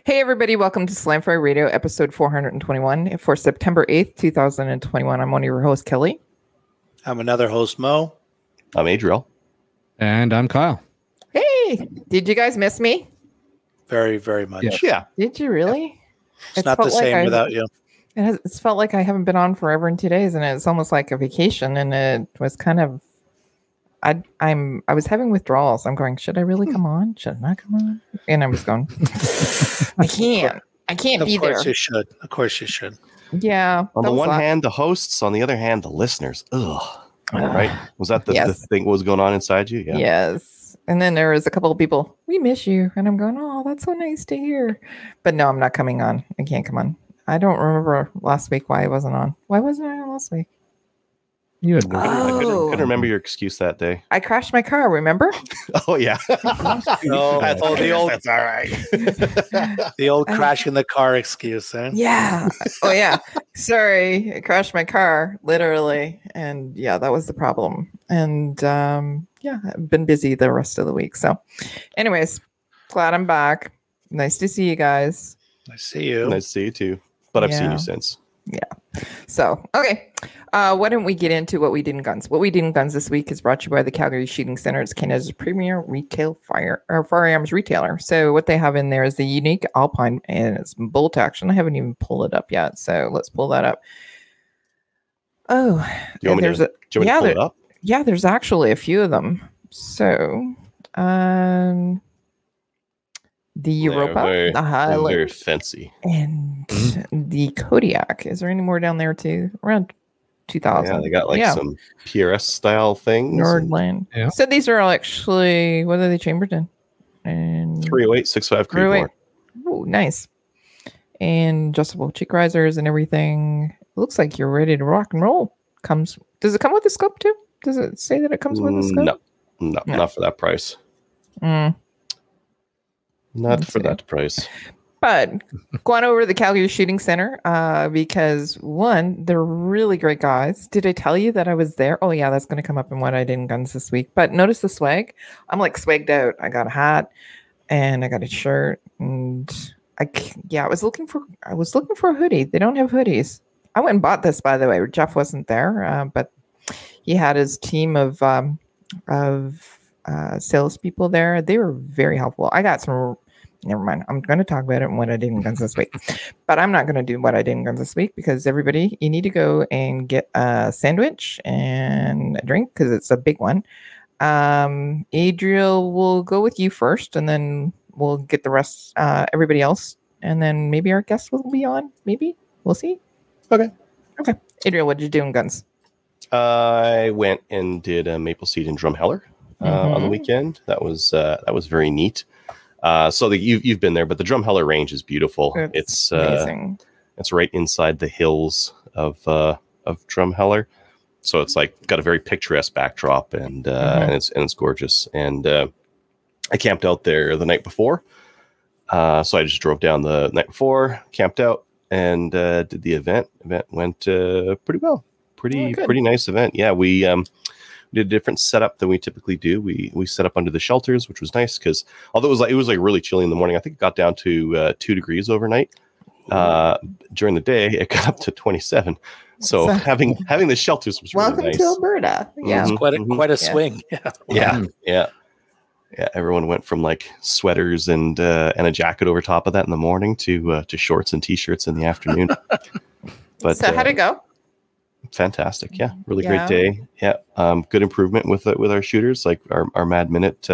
Hey, everybody. Welcome to Slam Fire Radio, episode 421 for September 8th, 2021. I'm one of your hosts, Kelly. I'm another host, Mo. I'm Adriel. And I'm Kyle. Hey, did you guys miss me? Very, very much. Yeah. Did you really? It's not the same without you. It's felt like I haven't been on forever in 2 days, and it's almost like a vacation, and it was kind of... I was having withdrawals. I'm going, should I really come on? Should I not come on? And I was going, I can't be there. Of course you should. Of course you should. Yeah. On the one hand, the hosts. On the other hand, the listeners. Ugh. Right? Was that the thing what was going on inside you? Yeah. Yes. And then there was a couple of people, we miss you. And I'm going, oh, that's so nice to hear. But no, I'm not coming on. I can't come on. I don't remember last week why I wasn't on. Why wasn't I on last week? You had I couldn't remember your excuse that day. I crashed my car, remember? Oh, yeah. That's all right. The old crash in the car excuse, eh? Yeah. Oh, yeah. Sorry. I crashed my car, literally. And yeah, that was the problem. And yeah, I've been busy the rest of the week. So anyways, glad I'm back. Nice to see you guys. Nice to see you. Nice to see you, too. But I've seen you since. Yeah. So, okay. Why don't we get into what we did in guns? What we did in guns this week is brought to you by the Calgary Shooting Center. It's Canada's premier retail firearms retailer. So what they have in there is the unique Alpine, and it's bolt action. I haven't even pulled it up yet. So let's pull that up. Oh, Do you want me to pull it up? Yeah, there's actually a few of them. So, the Europa, the Highland, very fancy, and the Kodiak. Is there any more down there too? Around 2000. Yeah, they got some PRS style things. Nordland. Yeah. So these are all actually, what are they chambered in? And 308, 65 Creedmoor. Oh, nice. And adjustable cheek risers and everything. It looks like you're ready to rock and roll. Does it come with a scope too? Does it say that it comes with a scope? No, not for that price. Not for that price. But going over to the Calgary Shooting Center because, one, they're really great guys. Did I tell you that I was there? Oh, yeah, that's going to come up in what I did in guns this week. But notice the swag. I'm like swagged out. I got a hat and I got a shirt. And I was looking for a hoodie. They don't have hoodies. I went and bought this, by the way. Jeff wasn't there, but he had his team of salespeople there. They were very helpful. I got some... Never mind. I'm going to talk about it and what I did in guns this week. But I'm not going to do what I did in guns this week because everybody, you need to go and get a sandwich and a drink because it's a big one. Adriel will go with you first and then we'll get the rest, everybody else. And then maybe our guest will be on. Maybe. We'll see. Okay. Adriel, what did you do in guns? I went and did a maple seed and drumheller on the weekend. That was very neat. So you've been there, but the drumheller range is beautiful. It's amazing. It's right inside the hills of Drumheller, so it's like got a very picturesque backdrop, and it's gorgeous. And I camped out there the night before, so I just drove down the night before, camped out, and did the event. Event went pretty well. Pretty nice event. Yeah, we did a different setup than we typically do. We set up under the shelters, which was nice because although it was really chilly in the morning, I think it got down to 2 degrees overnight. During the day, it got up to 27. So having the shelters was really nice. Welcome to Alberta. Yeah, it's quite a swing. Yeah. Everyone went from like sweaters and a jacket over top of that in the morning to shorts and t-shirts in the afternoon. But so how'd it go? Fantastic. Yeah. Really great day. Yeah. Good improvement with our shooters. Like our Mad Minute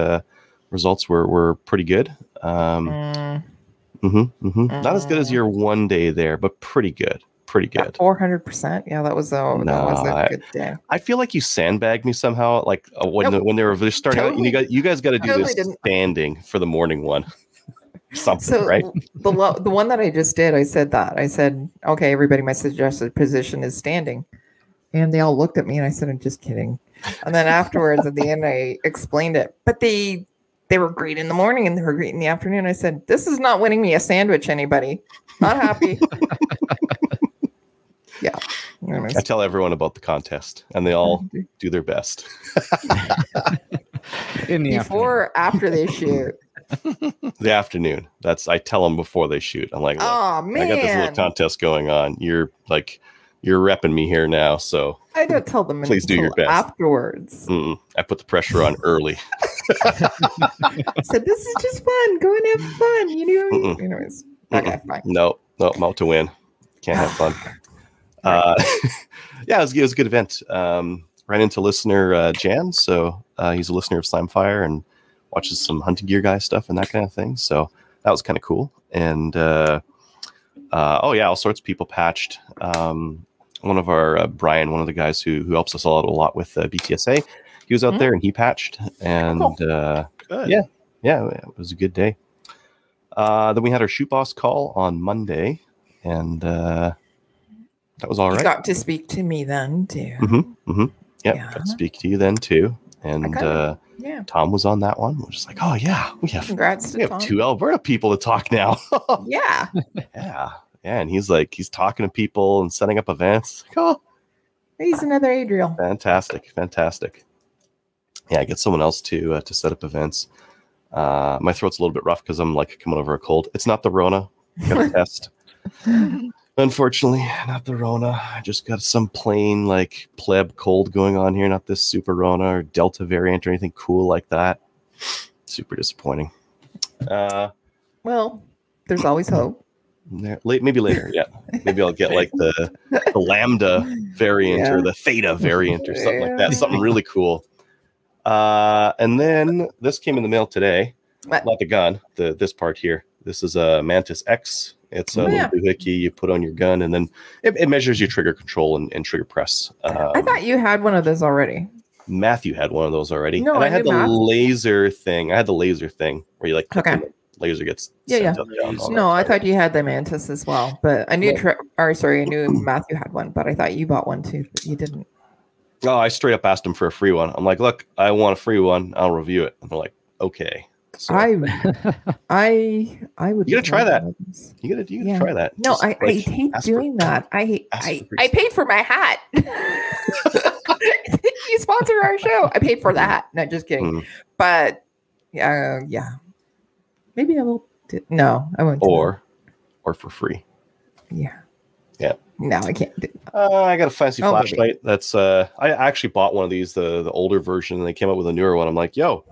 results were pretty good. Not as good as your one day there, but pretty good. 400%. Yeah, that was a good day. I feel like you sandbagged me somehow. Like when they were starting out, you guys got to do this standing for the morning one. Something, right? The one that I just did, I said, okay, everybody, my suggested position is standing. And they all looked at me and I said, I'm just kidding. And then afterwards, at the end, I explained it. But they were great in the morning and they were great in the afternoon. I said, this is not winning me a sandwich, anybody. Not happy. Yeah. I tell everyone about the contest and they all do their best. Before or after they shoot? The afternoon. I tell them before they shoot. I'm like, oh man, I got this little contest going on. You're repping me here now, so I don't tell them. Please do your best afterwards. I put the pressure on early. So this is just fun. Go and have fun. You know. Anyways, okay, fine. No, I'm out to win. Can't have fun. Yeah, it was a good event. Ran into listener Jan, so he's a listener of Slimefire and watches some hunting gear guy stuff and that kind of thing. So that was kind of cool. And all sorts of people patched. One of our Brian, one of the guys who helps us out a lot with BTSA, he was out there and he patched. And yeah, it was a good day. Then we had our shoot boss call on Monday, and that was all right. You got to speak to me then too. Yeah, got to speak to you then too. And Tom was on that one. We're just like, oh yeah, we have Tom. 2 Alberta people to talk now. Yeah. And he's talking to people and setting up events. Like, oh, he's another Adriel. Fantastic. Yeah, get someone else to set up events. My throat's a little bit rough because I'm like coming over a cold. It's not the Rona. Got a test. Unfortunately, not the Rona. I just got some plain like pleb cold going on here. Not this super Rona or Delta variant or anything cool like that. Super disappointing. Well, there's always hope. Maybe later, yeah. Maybe I'll get like the Lambda variant or the Theta variant or something like that. Something really cool. And then this came in the mail today. What? Not the gun. This part here. This is a Mantis X. It's a little doohickey you put on your gun, and then it measures your trigger control and trigger press. I thought you had one of those already. Matthew had one of those already. No, and I had the laser thing. I had the laser thing where you like laser gets sent up down. No, I thought you had the Mantis as well, but I knew I knew Matthew had one, but I thought you bought one too, but you didn't. Oh, I straight up asked him for a free one. I'm like, look, I want a free one. I'll review it. And they're like, okay. So, I would. You gotta try that. You gotta try that. No, I hate doing that. I paid for my hat. You sponsor our show. I paid for the hat. No, just kidding. But yeah. Maybe I will. No, I won't. Or for free. Yeah. Yeah. No, I can't do that. I got a fancy flashlight. That's I actually bought one of these, the older version, and they came out with a newer one. I'm like, yo,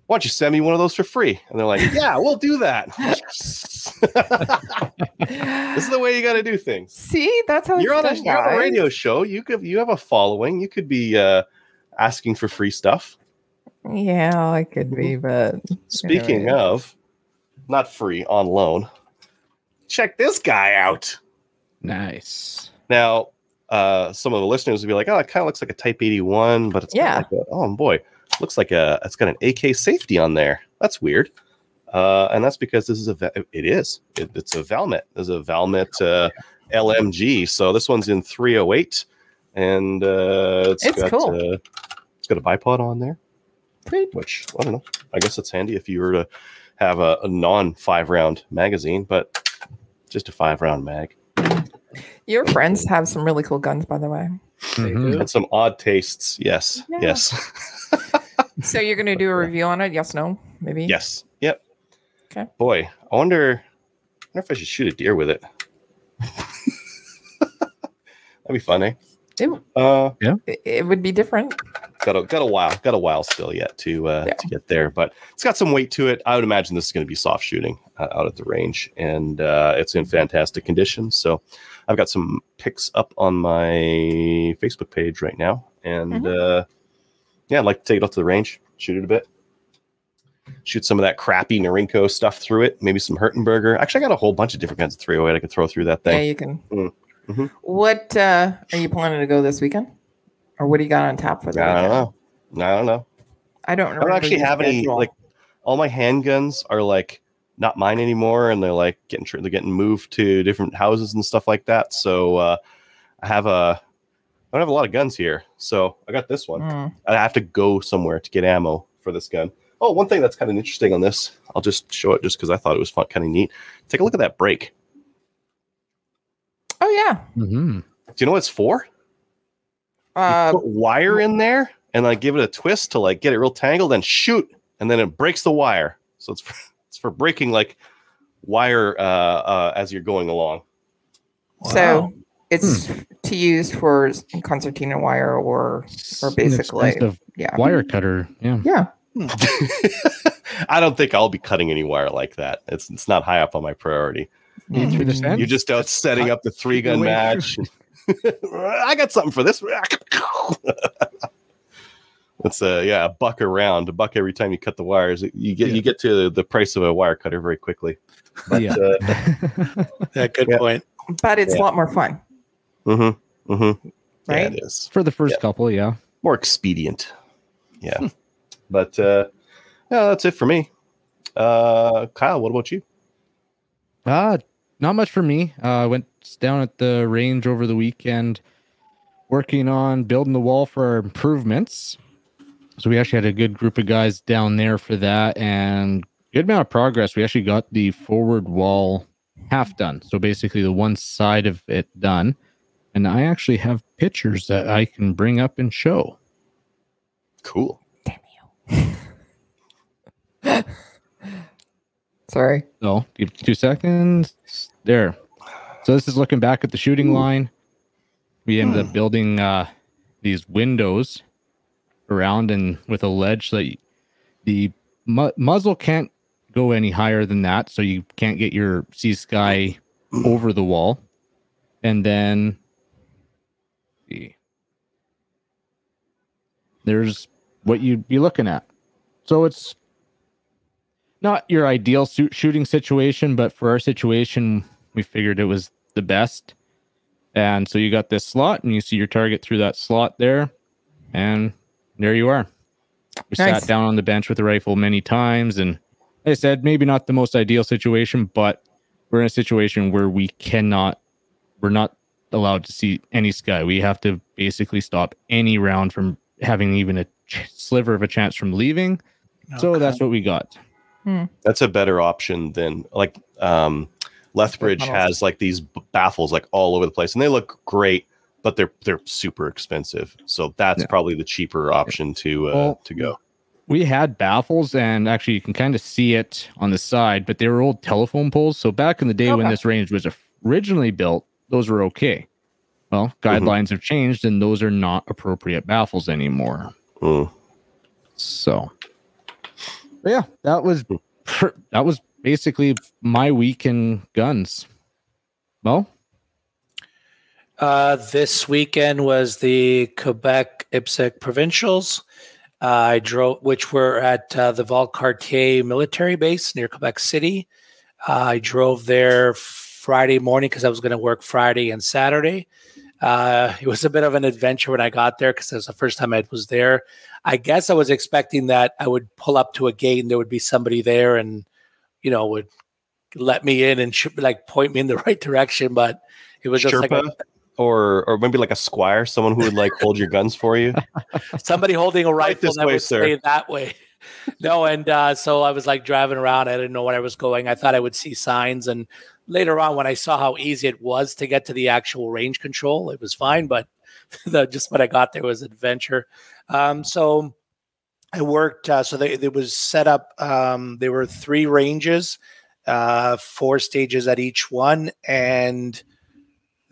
why don't you send me one of those for free? And they're like, yeah, we'll do that. This is the way you got to do things. See, that's how you're on a radio show. You have a following. You could be asking for free stuff. Yeah, I could be, but speaking of not free, on loan, check this guy out. Nice. Now, some of the listeners would be like, "Oh, it kind of looks like a Type 81, but it's like oh boy, looks like it's got an AK safety on there. That's weird." And that's because this is it's a Valmet. There's a Valmet LMG. So this one's in 308, and it's got cool. It's got a bipod on there, which I don't know. I guess it's handy if you were to have a non 5-round magazine, but just a 5-round mag. Your friends have some really cool guns, by the way. And some odd tastes. Yes. Yeah. Yes. So you're going to do a review on it? Yes, no, maybe? Yes. Yep. Okay. Boy, I wonder if I should shoot a deer with it. That'd be fun, eh? It would be different. Got a while still yet to get there, but it's got some weight to it. I would imagine this is going to be soft shooting out at the range, and it's in fantastic condition. So I've got some pics up on my Facebook page right now, and I'd like to take it up to the range, shoot it a bit, shoot some of that crappy Norinco stuff through it, maybe some Hertenberger. Actually, I got a whole bunch of different kinds of 308 I could throw through that thing. Yeah, you can. What are you planning to go this weekend? Or what do you got on tap for that? I don't know. I don't remember. I don't actually have any, like, all my handguns are like not mine anymore, and they're like getting moved to different houses and stuff like that. So I don't have a lot of guns here. So I got this one. I have to go somewhere to get ammo for this gun. Oh, one thing that's kind of interesting on this, I'll just show it just because I thought it was fun, kind of neat. Take a look at that brake. Oh yeah. Do you know what it's for? You put wire in there and like give it a twist to like get it real tangled and shoot, and then it breaks the wire. So it's It's for breaking like wire as you're going along. Wow. So it's to use for concertina wire or basically wire cutter. Yeah. I don't think I'll be cutting any wire like that. It's not high up on my priority. You're just out setting up the 3-gun match. I got something for this. It's a buck a buck every time you cut the wires. You get to the price of a wire cutter very quickly. But, good point. But it's a lot more fun. Right? Yeah, it is. For the first couple, more expedient. Yeah. But that's it for me. Kyle, what about you? Not much for me. I went down at the range over the weekend working on building the wall for our improvements. So we actually had a good group of guys down there for that, and good amount of progress. We actually got the forward wall half done. So basically the one side of it done. And I actually have pictures that I can bring up and show. Cool. Damn you. Sorry. So give 2 seconds. There. So this is looking back at the shooting line. We ended up building these windows around and with a ledge so that the muzzle can't go any higher than that. So you can't get your C-Sky over the wall. And then there's what you'd be looking at. So it's not your ideal shooting situation, but for our situation, we figured it was the best. And so you got this slot and you see your target through that slot there. And there you are. We sat down on the bench with the rifle many times. And like I said, maybe not the most ideal situation, but we're in a situation where we're not allowed to see any sky. We have to basically stop any round from having even a sliver of a chance from leaving. Okay. So that's what we got. That's a better option than like Lethbridge has like these baffles like all over the place, and they look great, but they're super expensive. So that's probably the cheaper option to go. We had baffles, and actually you can kind of see it on the side, but they were old telephone poles. So back in the day when this range was originally built, those were okay. Well, guidelines have changed, and those are not appropriate baffles anymore. So, but yeah, that was basically my week in guns. Well, this weekend was the Quebec Ipsec Provincials. Which were at the Valcartier military base near Quebec City. I drove there Friday morning because I was going to work Friday and Saturday. It was a bit of an adventure when I got there because it was the first time I was there. I guess I was expecting that I would pull up to a gate and there would be somebody there and, would let me in and point me in the right direction. But it was just Sherpa? Or maybe like a squire, someone who would like hold your guns for you. Somebody holding a rifle that would stay that way. No, and so I was like driving around. I didn't know where I was going. I thought I would see signs. And later on, when I saw how easy it was to get to the actual range control, it was fine. But just when I got there was an adventure. So I worked. So it was set up. There were 3 ranges, 4 stages at each one. And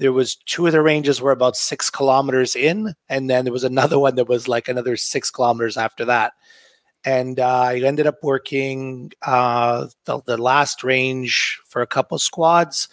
there was 2 of the ranges were about 6 kilometers in, and then there was another one that was like another 6 kilometers after that. And I ended up working the last range for a couple of squads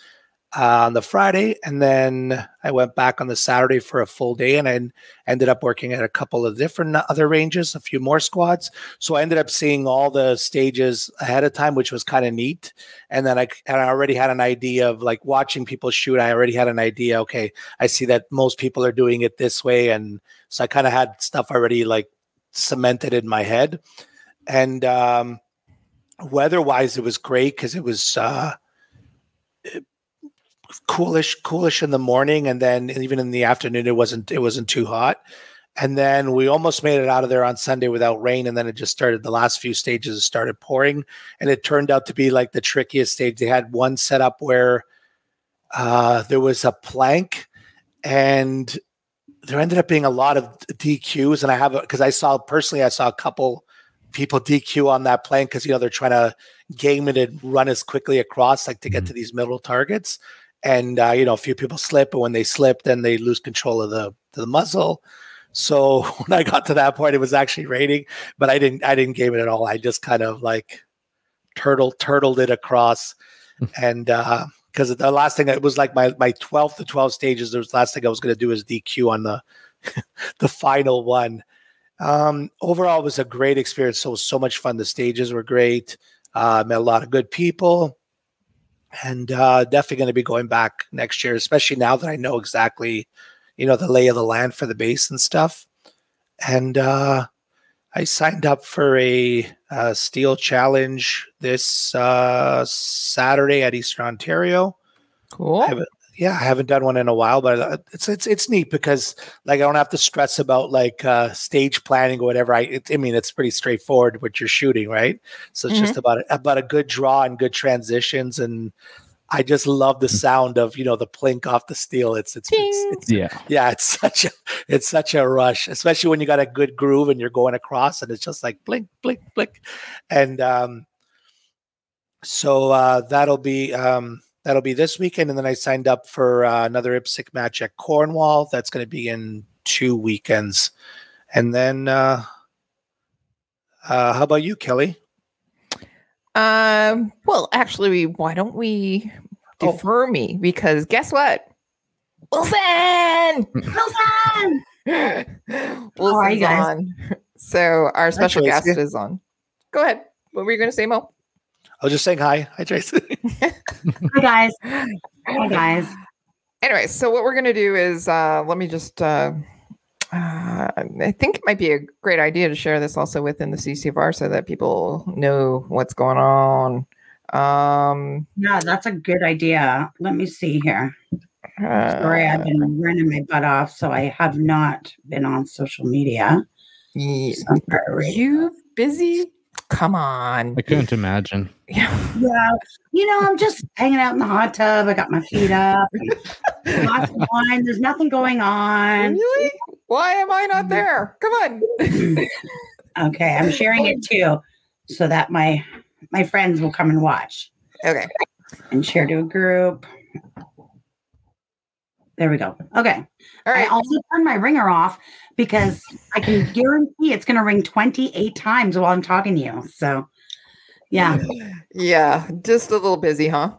on the Friday, and then I went back on the Saturday for a full day, and I ended up working at a couple of different other ranges, a few more squads. So I ended up seeing all the stages ahead of time, which was kind of neat. And then I already had an idea of like watching people shoot. I already had an idea. Okay, I see that most people are doing it this way, and so I kind of had stuff already like cemented in my head. And weather-wise, it was great because it was coolish in the morning, and then even in the afternoon it wasn't too hot. And then we almost made it out of there on Sunday without rain, and then it just started, the last few stages started pouring, and it turned out to be like the trickiest stage. They had one set up where there was a plank, and there ended up being a lot of DQs, and because I saw a couple people DQ on that plane because, they're trying to game it and run as quickly across, like to get to these middle targets. And, a few people slip, and when they slip, then they lose control of the muzzle. So when I got to that point, it was actually raining, but I didn't game it at all. I just kind of like turtled it across. And, because the last thing, it was like my 12 to 12 stages. The last thing I was going to do is DQ on the the final one. Overall, it was a great experience. So it was so much fun. The stages were great. Met a lot of good people, and definitely going to be going back next year, especially now that I know exactly, the lay of the land for the base and stuff. And I signed up for a steel challenge this Saturday at Eastern Ontario. Cool. I haven't done one in a while, but it's neat because like I don't have to stress about like stage planning or whatever. It's pretty straightforward what you're shooting, right? So it's just about a good draw and good transitions, and I just love the sound of the plink off the steel. It's such a rush, especially when you got a good groove and you're going across, and it's just like blink, blink, blink, and so that'll be this weekend, and then I signed up for another Ipsec match at Cornwall. That's going to be in 2 weekends. And then, how about you, Kelly? Well, actually, why don't we defer me? Because guess what? Wilson! How are you guys? On. So our special guest is on. Go ahead. What were you going to say, Mo? I was just saying hi. Hi, Tracy. Hi, guys. Hi, guys. Anyway, so what we're going to do is let me just I think it might be a great idea to share this also within the CCFR so that people know what's going on. Yeah, that's a good idea. Let me see here. Sorry, I've been running my butt off, so I have not been on social media. You busy? Come on. I couldn't imagine. Yeah. I'm just hanging out in the hot tub. I got my feet up. Lots of wine. There's nothing going on. Really? Why am I not there? Come on. Okay, I'm sharing it too, so that my friends will come and watch. Okay. And share to a group. There we go. Okay. All right. I also turned my ringer off because I can guarantee it's going to ring 28 times while I'm talking to you. So, yeah. Yeah. Just a little busy, huh?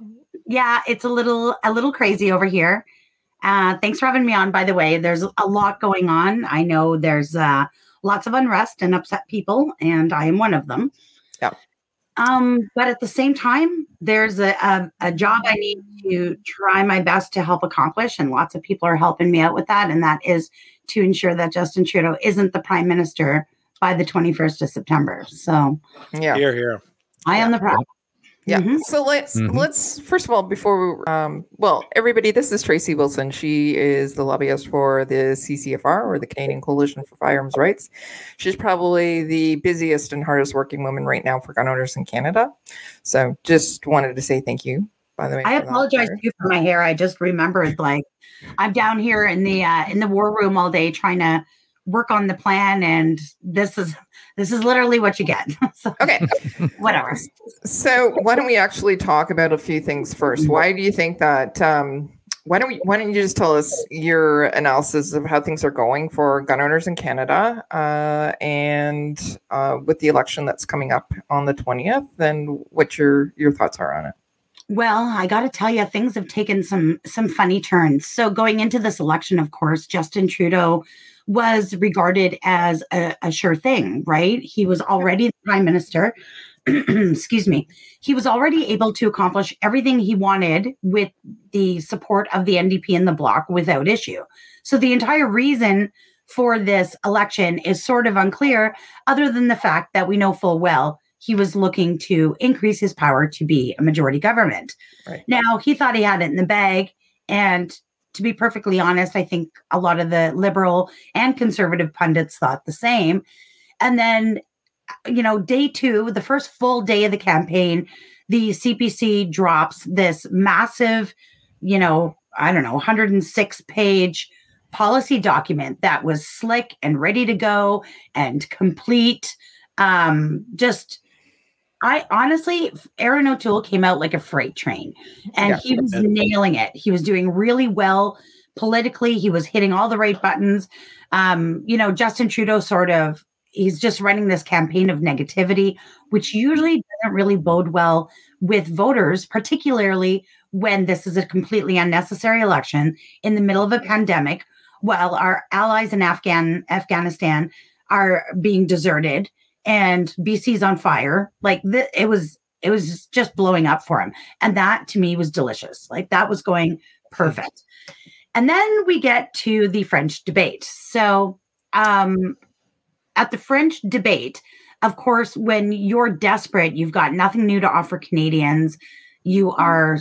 Yeah. It's a little crazy over here. Thanks for having me on, by the way. There's a lot going on. I know there's lots of unrest and upset people, and I am one of them. Yeah. But at the same time, there's a job I need to try my best to help accomplish, and lots of people are helping me out with that, and that is to ensure that Justin Trudeau isn't the Prime Minister by the 21st of September. So, yeah, here. I am the Prime. Yeah. Mm-hmm. So let's first of all, before everybody, this is Tracey Wilson. She is the lobbyist for the CCFR, or the Canadian Coalition for Firearm Rights. She's probably the busiest and hardest working woman right now for gun owners in Canada. So just wanted to say thank you, by the way. I apologize to you for my hair. I just remembered, like, I'm down here in the war room all day trying to work on the plan, and this is literally what you get. So, okay. Whatever. So why don't we actually talk about a few things first? Why do you think that why don't you just tell us your analysis of how things are going for gun owners in Canada, and with the election that's coming up on the 20th, and what your thoughts are on it? Well, I got to tell you, things have taken some funny turns. So going into this election, of course, Justin Trudeau was regarded as a sure thing, right? He was already the Prime Minister. Excuse me. He was already able to accomplish everything he wanted with the support of the NDP and the Bloc without issue. So the entire reason for this election is sort of unclear, other than the fact that we know full well he was looking to increase his power to be a majority government. Right. Now, he thought he had it in the bag, and to be perfectly honest, I think a lot of the liberal and conservative pundits thought the same. And then, day two, the first full day of the campaign, the CPC drops this massive, 106-page policy document that was slick and ready to go and complete. I honestly, Aaron O'Toole came out like a freight train, and he was nailing it. He was doing really well politically. He was hitting all the right buttons. Justin Trudeau he's just running this campaign of negativity, which usually doesn't really bode well with voters, particularly when this is a completely unnecessary election in the middle of a pandemic, while our allies in Afghanistan are being deserted. And BC's on fire. Like it was just blowing up for him. And that to me was delicious. Like that was going perfect. And then we get to the French debate. So at the French debate, of course, when you're desperate, you've got nothing new to offer Canadians. You are,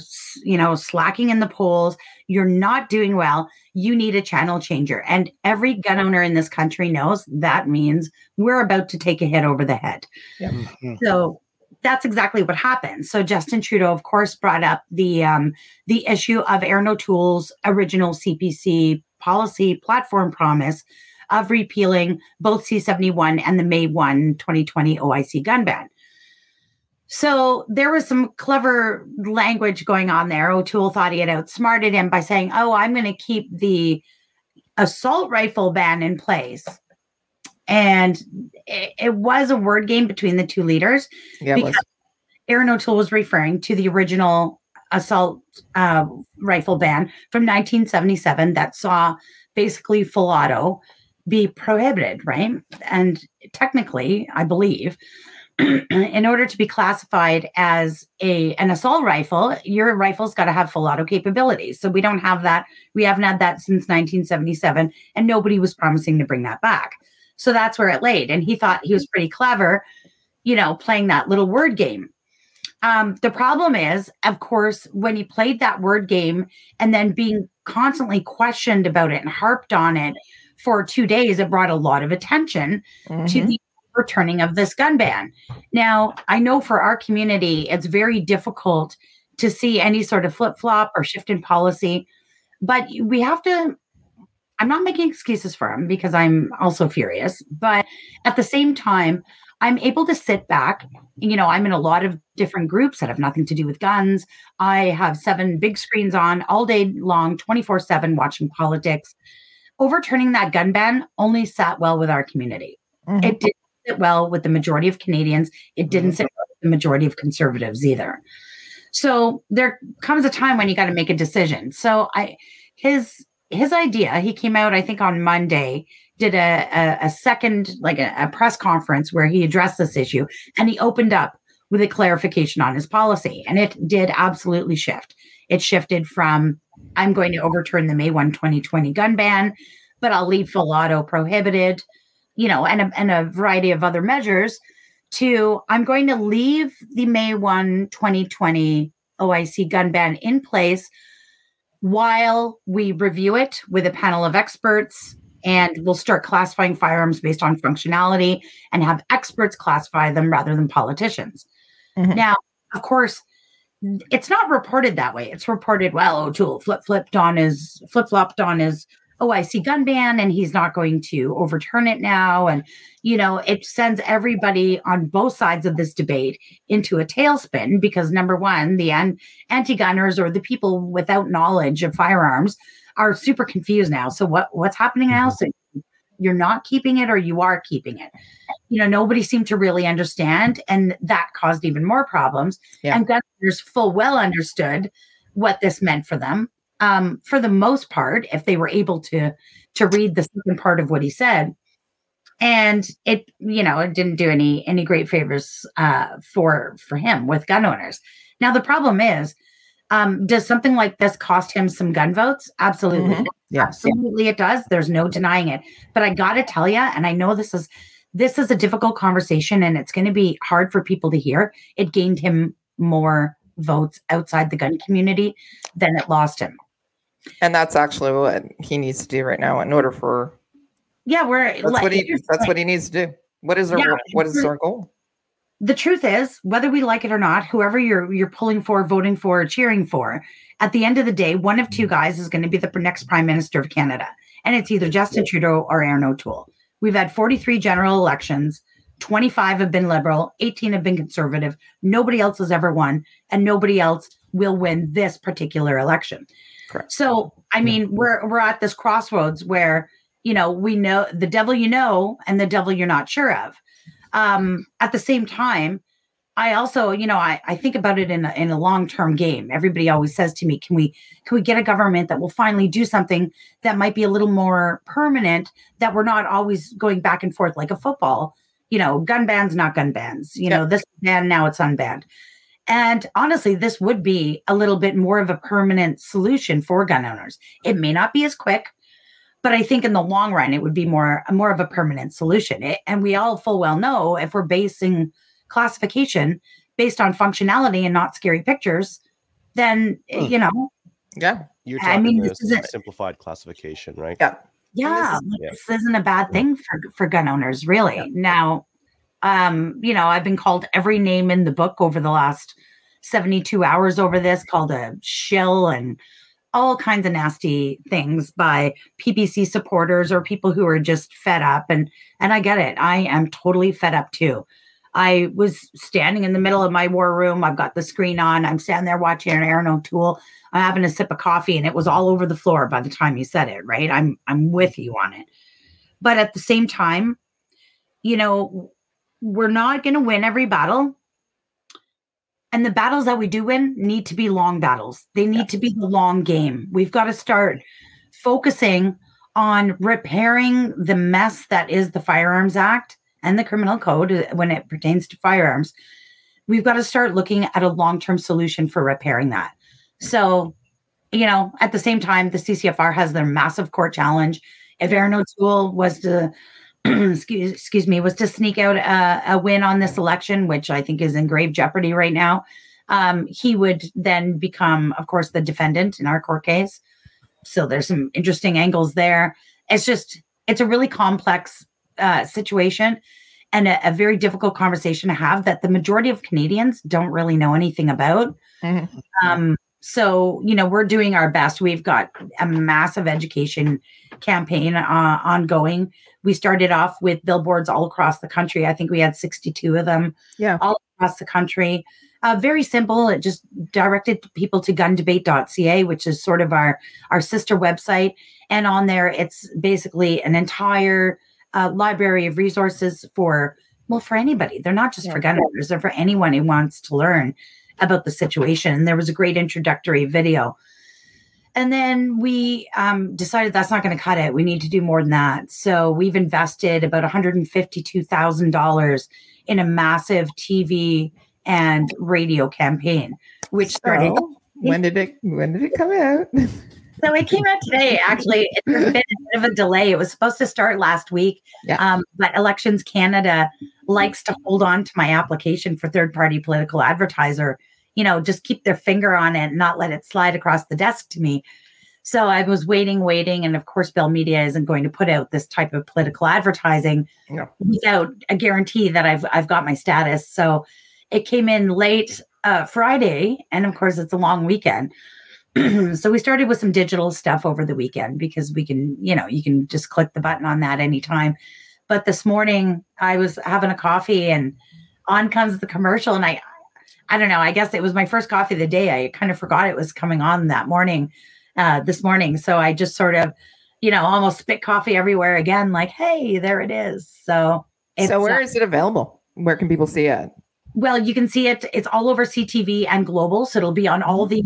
slacking in the polls. You're not doing well. You need a channel changer. And every gun owner in this country knows that means we're about to take a hit over the head. Yep. Mm-hmm. So that's exactly what happened. So Justin Trudeau, of course, brought up the issue of Aaron O'Toole's original CPC policy platform promise of repealing both C-71 and the May 1, 2020 OIC gun ban. So there was some clever language going on there. O'Toole thought he had outsmarted him by saying, I'm going to keep the assault rifle ban in place. And it was a word game between the two leaders. Yeah, because Aaron O'Toole was referring to the original assault rifle ban from 1977 that saw basically full auto be prohibited, right? And technically, I believe, in order to be classified as an assault rifle, your rifle's got to have full auto capabilities. So we don't have that. We haven't had that since 1977, and nobody was promising to bring that back. So that's where it laid. And he thought he was pretty clever, playing that little word game. The problem is, of course, when he played that word game and then being constantly questioned about it and harped on it for 2 days, it brought a lot of attention to the returning of this gun ban. Now, I know for our community, it's very difficult to see any sort of flip-flop or shift in policy, but we have to, I'm not making excuses for him because I'm also furious, but at the same time, I'm able to sit back. I'm in a lot of different groups that have nothing to do with guns. I have 7 big screens on all day long, 24/7 watching politics. Overturning that gun ban only sat well with our community. It didn't sit well with the majority of Canadians. It didn't sit well with the majority of Conservatives either. So there comes a time when you got to make a decision. So his idea, he came out, I think on Monday, did a second, like a press conference where he addressed this issue, and he opened up with a clarification on his policy. And it did absolutely shift. It shifted from, I'm going to overturn the May 1, 2020 gun ban, but I'll leave full auto prohibited, and a variety of other measures, to I'm going to leave the May 1, 2020 OIC gun ban in place while we review it with a panel of experts, and we'll start classifying firearms based on functionality and have experts classify them rather than politicians. Now, of course, it's not reported that way. It's reported, well, O'Toole flip-flopped on his OIC gun ban, and he's not going to overturn it now. And, it sends everybody on both sides of this debate into a tailspin because, number one, the anti-gunners or the people without knowledge of firearms are super confused now. So what's happening now? So you're not keeping it or you are keeping it? Nobody seemed to really understand, and that caused even more problems. Yeah. And gunners full well understood what this meant for them. For the most part, if they were able to read the second part of what he said, and it didn't do any great favors for him with gun owners. Now the problem is, does something like this cost him some gun votes? Absolutely, absolutely it does. There's no denying it. But I got to tell you, and I know this is a difficult conversation, and it's going to be hard for people to hear. It gained him more votes outside the gun community than it lost him. And that's actually what he needs to do right now in order for. Yeah, that's what he needs to do. What is our goal? The truth is, whether we like it or not, whoever you're pulling for, voting for, or cheering for, at the end of the day, one of two guys is going to be the next Prime Minister of Canada, and it's either Justin Trudeau or Aaron O'Toole. We've had 43 general elections. 25 have been Liberal, 18 have been Conservative. Nobody else has ever won, and nobody else will win this particular election. Correct. So, I mean, we're at this crossroads where, we know the devil and the devil you're not sure of. At the same time, I also, I think about it in a long-term game. Everybody always says to me, can we get a government that will finally do something that might be a little more permanent, that we're not always going back and forth like a football, gun bans, not gun bans, this ban, now it's unbanned. And honestly, this would be a little bit more of a permanent solution for gun owners. It may not be as quick, but I think in the long run, it would be more of a permanent solution. And we all full well know, if we're basing classification based on functionality and not scary pictures, then yeah, you're talking this is a simplified classification, right? This isn't a bad thing for gun owners, really. Now, I've been called every name in the book over the last 72 hours over this, called a shill and all kinds of nasty things by PPC supporters or people who are just fed up, and I get it. I am totally fed up too. I was standing in the middle of my war room. I've got the screen on. I'm standing there watching Aaron O'Toole. I'm having a sip of coffee, and it was all over the floor by the time he said it, right? I'm with you on it. But at the same time, we're not going to win every battle. And the battles that we do win need to be long battles. They need to be the long game. We've got to start focusing on repairing the mess that is the Firearms Act and the Criminal Code when it pertains to firearms. We've got to start looking at a long-term solution for repairing that. So, at the same time, the CCFR has their massive court challenge. If Aaron O'Toole was to, was to sneak out a win on this election, which I think is in grave jeopardy right now, he would then become, of course, the defendant in our court case. So there's some interesting angles there. It's a really complex situation and a very difficult conversation to have that the majority of Canadians don't really know anything about. Mm-hmm. So, we're doing our best. We've got a massive education campaign ongoing. We started off with billboards all across the country. I think we had 62 of them all across the country. Very simple. It just directed people to gundebate.ca, which is sort of our sister website. And on there, it's basically an entire library of resources for anybody. They're not just for gun owners. They're for anyone who wants to learn about the situation. And there was a great introductory video. And then we decided that's not going to cut it. We need to do more than that. So we've invested about $152,000 in a massive TV and radio campaign, which started. When did it come out? So it came out today, actually. It's been a bit of a delay. It was supposed to start last week, but Elections Canada likes to hold on to my application for third-party political advertiser, just keep their finger on it and not let it slide across the desk to me. So I was waiting. And of course, Bell Media isn't going to put out this type of political advertising without a guarantee that I've got my status. So it came in late Friday, and of course, it's a long weekend. So we started with some digital stuff over the weekend because we can, you can just click the button on that anytime. But this morning I was having a coffee and on comes the commercial, and I don't know, I guess it was my first coffee of the day. I kind of forgot it was coming on this morning. So I just sort of, almost spit coffee everywhere again, like, hey, there it is. So where is it available? Where can people see it? Well, you can see it. It's all over CTV and Global. So it'll be on all the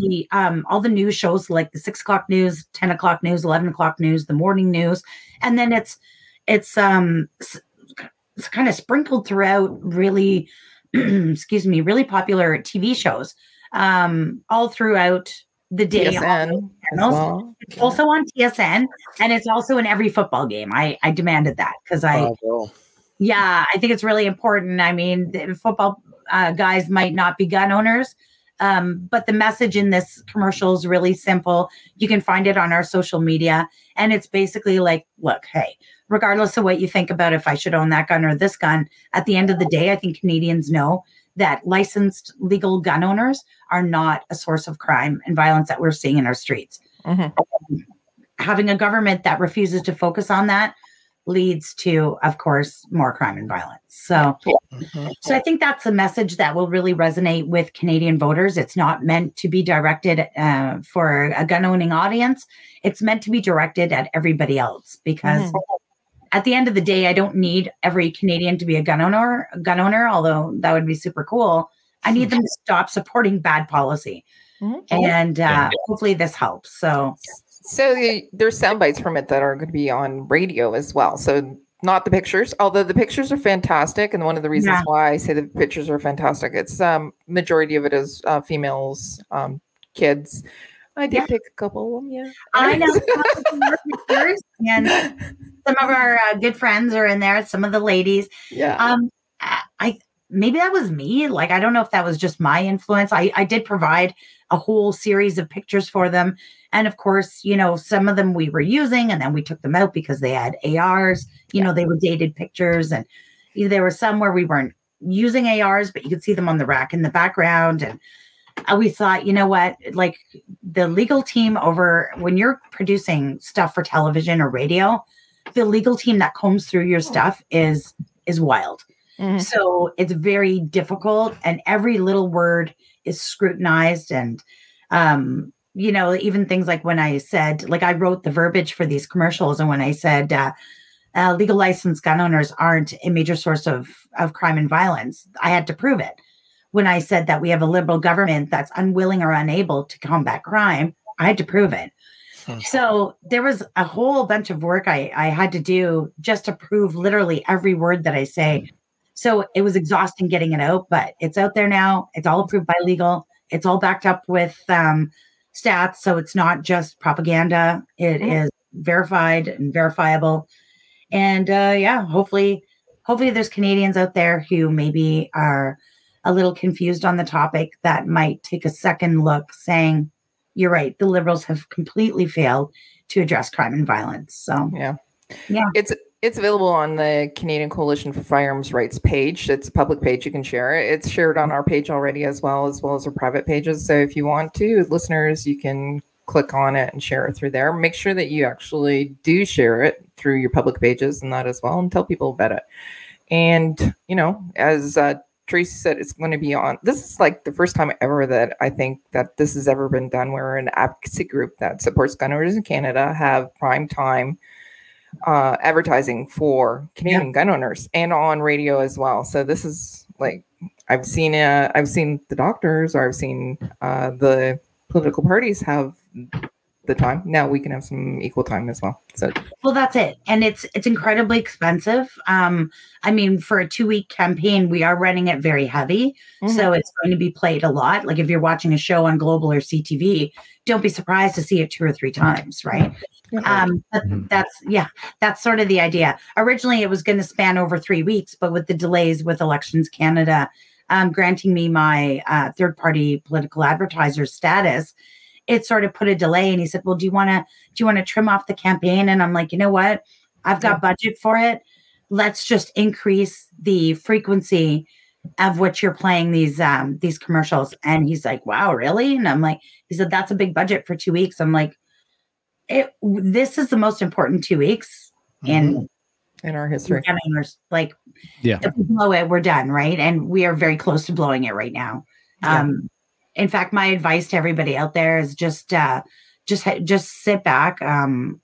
news shows, like the 6 o'clock news, 10 o'clock news, 11 o'clock news, the morning news. And then it's kind of sprinkled throughout really, really popular TV shows all throughout the day. TSN as well. It's also on TSN, and it's also in every football game. I demanded that because I think it's really important. I mean, the football guys might not be gun owners, but the message in this commercial is really simple. You can find it on our social media, and it's basically like, look, hey, regardless of what you think about if I should own that gun or this gun, at the end of the day, I think Canadians know that licensed legal gun owners are not a source of crime and violence that we're seeing in our streets. Mm-hmm. Having a government that refuses to focus on that leads to, of course, more crime and violence. So, so I think that's a message that will really resonate with Canadian voters. It's not meant to be directed for a gun-owning audience. It's meant to be directed at everybody else, because at the end of the day, I don't need every Canadian to be a gun owner, although that would be super cool. I need them to stop supporting bad policy. And hopefully this helps. So there's sound bites from it that are going to be on radio as well. So not the pictures, although the pictures are fantastic. And one of the reasons why I say the pictures are fantastic, it's majority of it is females, kids. I did take a couple of them, I know. And some of our good friends are in there. Some of the ladies. Maybe that was me. Like, I don't know if that was just my influence. I did provide a whole series of pictures for them. And of course, you know, some of them we were using and then we took them out because they had ARs, you know, they were dated pictures. And there were some where we weren't using ARs, but you could see them on the rack in the background. And we thought, you know what, like the legal team over when you're producing stuff for television or radio, the legal team that combs through your stuff is wild. So it's very difficult, and every little word is scrutinized. And, you know, even things like when I said, like I wrote the verbiage for these commercials, and when I said legal licensed gun owners aren't a major source of crime and violence, I had to prove it. When I said that we have a liberal government that's unwilling or unable to combat crime, I had to prove it. So there was a whole bunch of work I had to do just to prove literally every word that I say. So it was exhausting getting it out, but it's out there now. It's all approved by legal. It's all backed up with stats. So it's not just propaganda. It is verified and verifiable. And hopefully there's Canadians out there who maybe are a little confused on the topic that might take a second look, saying, you're right, the Liberals have completely failed to address crime and violence. So It's available on the Canadian Coalition for Firearms Rights page. It's a public page. You can share it. It's shared on our page already as well as our private pages. So if you want to, listeners, you can click on it and share it through there. Make sure that you actually do share it through your public pages and that as well, and tell people about it. And, you know, as Tracy said, it's going to be on. This is like the first time ever that I think that this has ever been done, where an advocacy group that supports gun owners in Canada have prime time advertising for Canadian gun owners and on radio as well. So this is like, I've seen the doctors, or I've seen the political parties have the time. Now we can have some equal time as well. So, well, that's it. And it's incredibly expensive. I mean, for a 2-week campaign, we are running it very heavy. So it's going to be played a lot. Like if you're watching a show on Global or CTV, don't be surprised to see it 2 or 3 times. Right. But that's sort of the idea. Originally, it was going to span over 3 weeks, but with the delays with Elections Canada granting me my third-party political advertiser status, it sort of put a delay. And he said, well, do you want to trim off the campaign? And I'm like, you know what? I've got budget for it. Let's just increase the frequency of which you're playing these commercials. And he's like, wow, really? And I'm like, he said, that's a big budget for 2 weeks. I'm like, this is the most important 2 weeks in our history. Like, if we blow it, we're done, right? And we are very close to blowing it right now. In fact, my advice to everybody out there is just sit back. I've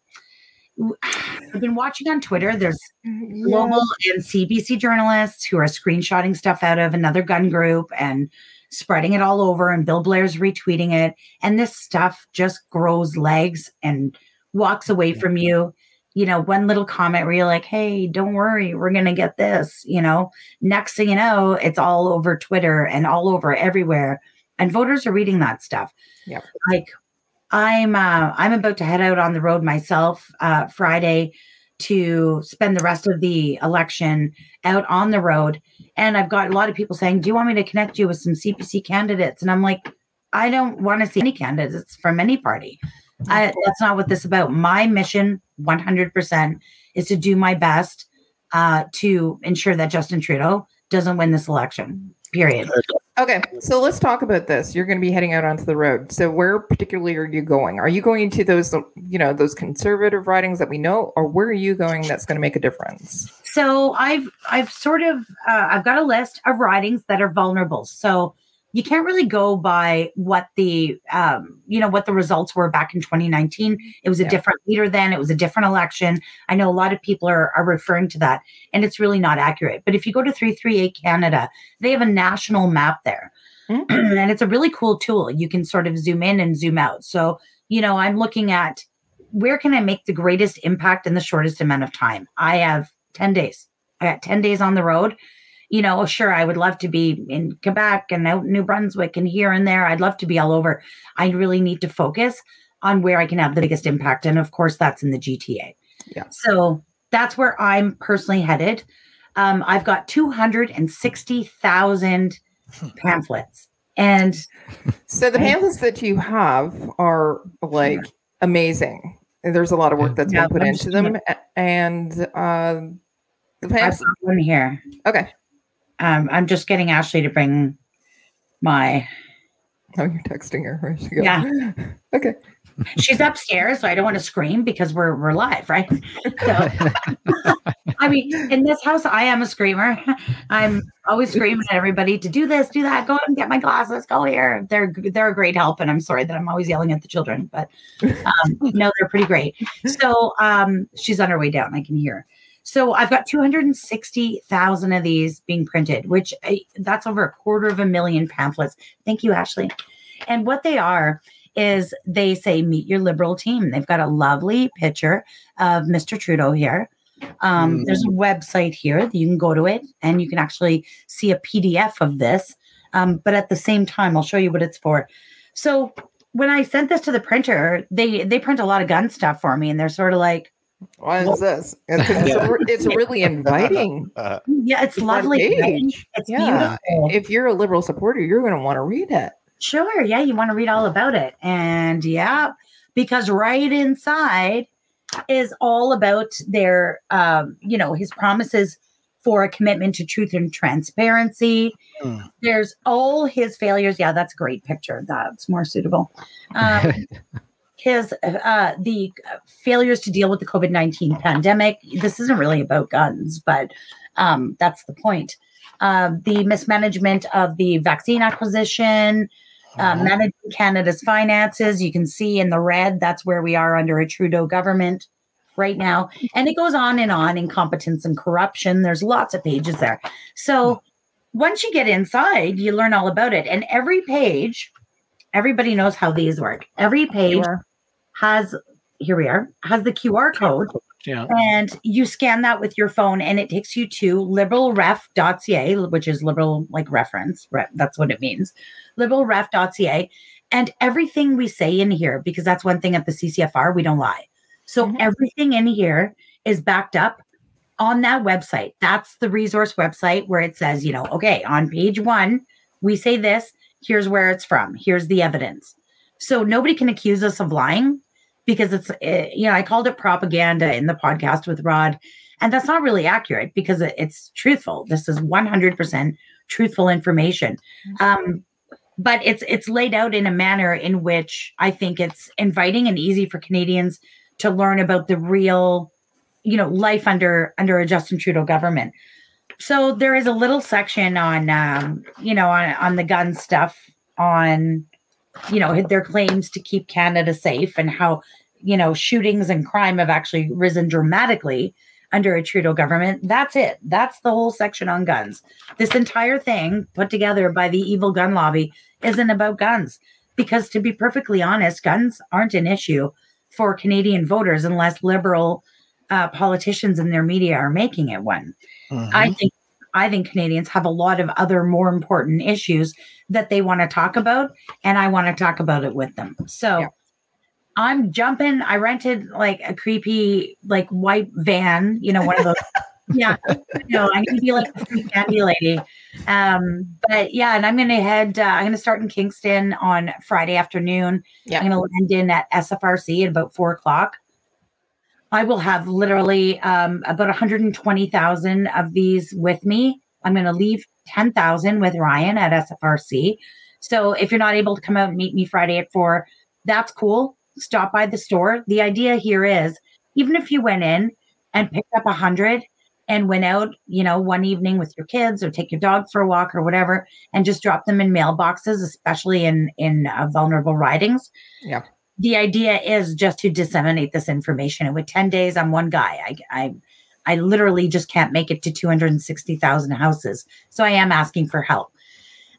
been watching on Twitter. There's global and CBC journalists who are screenshotting stuff out of another gun group and spreading it all over, and Bill Blair's retweeting it. And this stuff just grows legs and walks away from you. You know, one little comment where you're like, hey, don't worry, we're going to get this, you know, next thing you know, it's all over Twitter and all over everywhere. And voters are reading that stuff. Yeah. Like I'm about to head out on the road myself Friday to spend the rest of the election out on the road. And I've got a lot of people saying, do you want me to connect you with some CPC candidates? And I'm like, I don't want to see any candidates from any party. That's not what this is about. My mission 100% is to do my best to ensure that Justin Trudeau doesn't win this election, period. Okay, so let's talk about this. You're going to be heading out onto the road. So where particularly are you going? Are you going to those, those conservative ridings that we know, or where are you going that's going to make a difference? So I've sort of, I've got a list of ridings that are vulnerable. So you can't really go by what the, what the results were back in 2019. It was a different leader then. It was a different election. I know a lot of people are referring to that, and it's really not accurate. But if you go to 338 Canada, they have a national map there. Mm-hmm. And it's a really cool tool. You can sort of zoom in and zoom out. So, I'm looking at where can I make the greatest impact in the shortest amount of time? I have 10 days. I got 10 days on the road. Sure, I would love to be in Quebec and out in New Brunswick and here and there. I'd love to be all over. I really need to focus on where I can have the biggest impact. And of course, that's in the GTA. Yeah. So that's where I'm personally headed. I've got 260,000 pamphlets. And so the pamphlets that you have are like amazing. There's a lot of work that's been put into them. And the pamphlets. I've got one here. Okay. I'm just getting Ashley to bring my. Oh, you're texting her. Where she go? Yeah. Okay. She's upstairs, so I don't want to scream because we're live, right? So, I mean, in this house, I am a screamer. I'm always screaming at everybody to do this, do that, go and get my glasses, go here. They're a great help, and I'm sorry that I'm always yelling at the children, but no, they're pretty great. So she's on her way down. I can hear her. So I've got 260,000 of these being printed, which that's over 250,000 pamphlets. Thank you, Ashley. And what they are is they say, meet your Liberal team. They've got a lovely picture of Mr. Trudeau here. There's a website here that you can go to it and you can actually see a PDF of this. But at the same time, I'll show you what it's for. So when I sent this to the printer, they print a lot of gun stuff for me. And they're sort of like, why is this? It's really inviting. Yeah, it's lovely. It's beautiful. If you're a Liberal supporter, you're going to want to read it. Sure. Yeah, you want to read all about it. And because right inside is all about their, his promises for a commitment to truth and transparency. There's all his failures. Yeah, that's a great picture. That's more suitable. The failures to deal with the COVID-19 pandemic. This isn't really about guns, but that's the point. The mismanagement of the vaccine acquisition, managing Canada's finances. You can see in the red, that's where we are under a Trudeau government right now. And it goes on, incompetence and corruption. There's lots of pages there. So once you get inside, you learn all about it. And every page, everybody knows how these work. Every page has the QR code. Yeah. And you scan that with your phone and it takes you to liberalref.ca, which is liberal like reference. That's what it means. Liberalref.ca. And everything we say in here, because that's one thing at the CCFR, we don't lie. So everything in here is backed up on that website. That's the resource website where it says, okay, on page 1, we say this, here's where it's from. Here's the evidence. So nobody can accuse us of lying. Because I called it propaganda in the podcast with Rod, and that's not really accurate because it's truthful. This is 100% truthful information. But it's laid out in a manner in which I think it's inviting and easy for Canadians to learn about the real, life under a Justin Trudeau government. So there is a little section on, on the gun stuff, on their claims to keep Canada safe and how, shootings and crime have actually risen dramatically under a Trudeau government. That's it. That's the whole section on guns. This entire thing put together by the evil gun lobby isn't about guns because, to be perfectly honest, guns aren't an issue for Canadian voters unless Liberal politicians and their media are making it one. I think Canadians have a lot of other more important issues that they want to talk about, and I want to talk about it with them. So I'm jumping. I rented like a creepy, like white van, one of those. I'm going to be like the free candy lady. But yeah, and I'm going to head, I'm going to start in Kingston on Friday afternoon. Yeah. I'm going to land in at SFRC at about 4:00. I will have literally about 120,000 of these with me. I'm going to leave 10,000 with Ryan at SFRC. So if you're not able to come out and meet me Friday at 4, that's cool. Stop by the store. The idea here is, even if you went in and picked up 100 and went out, one evening with your kids or take your dog for a walk or whatever, and just drop them in mailboxes, especially in vulnerable ridings. Yeah. The idea is just to disseminate this information. And with 10 days, I'm one guy. I literally just can't make it to 260,000 houses. So I am asking for help.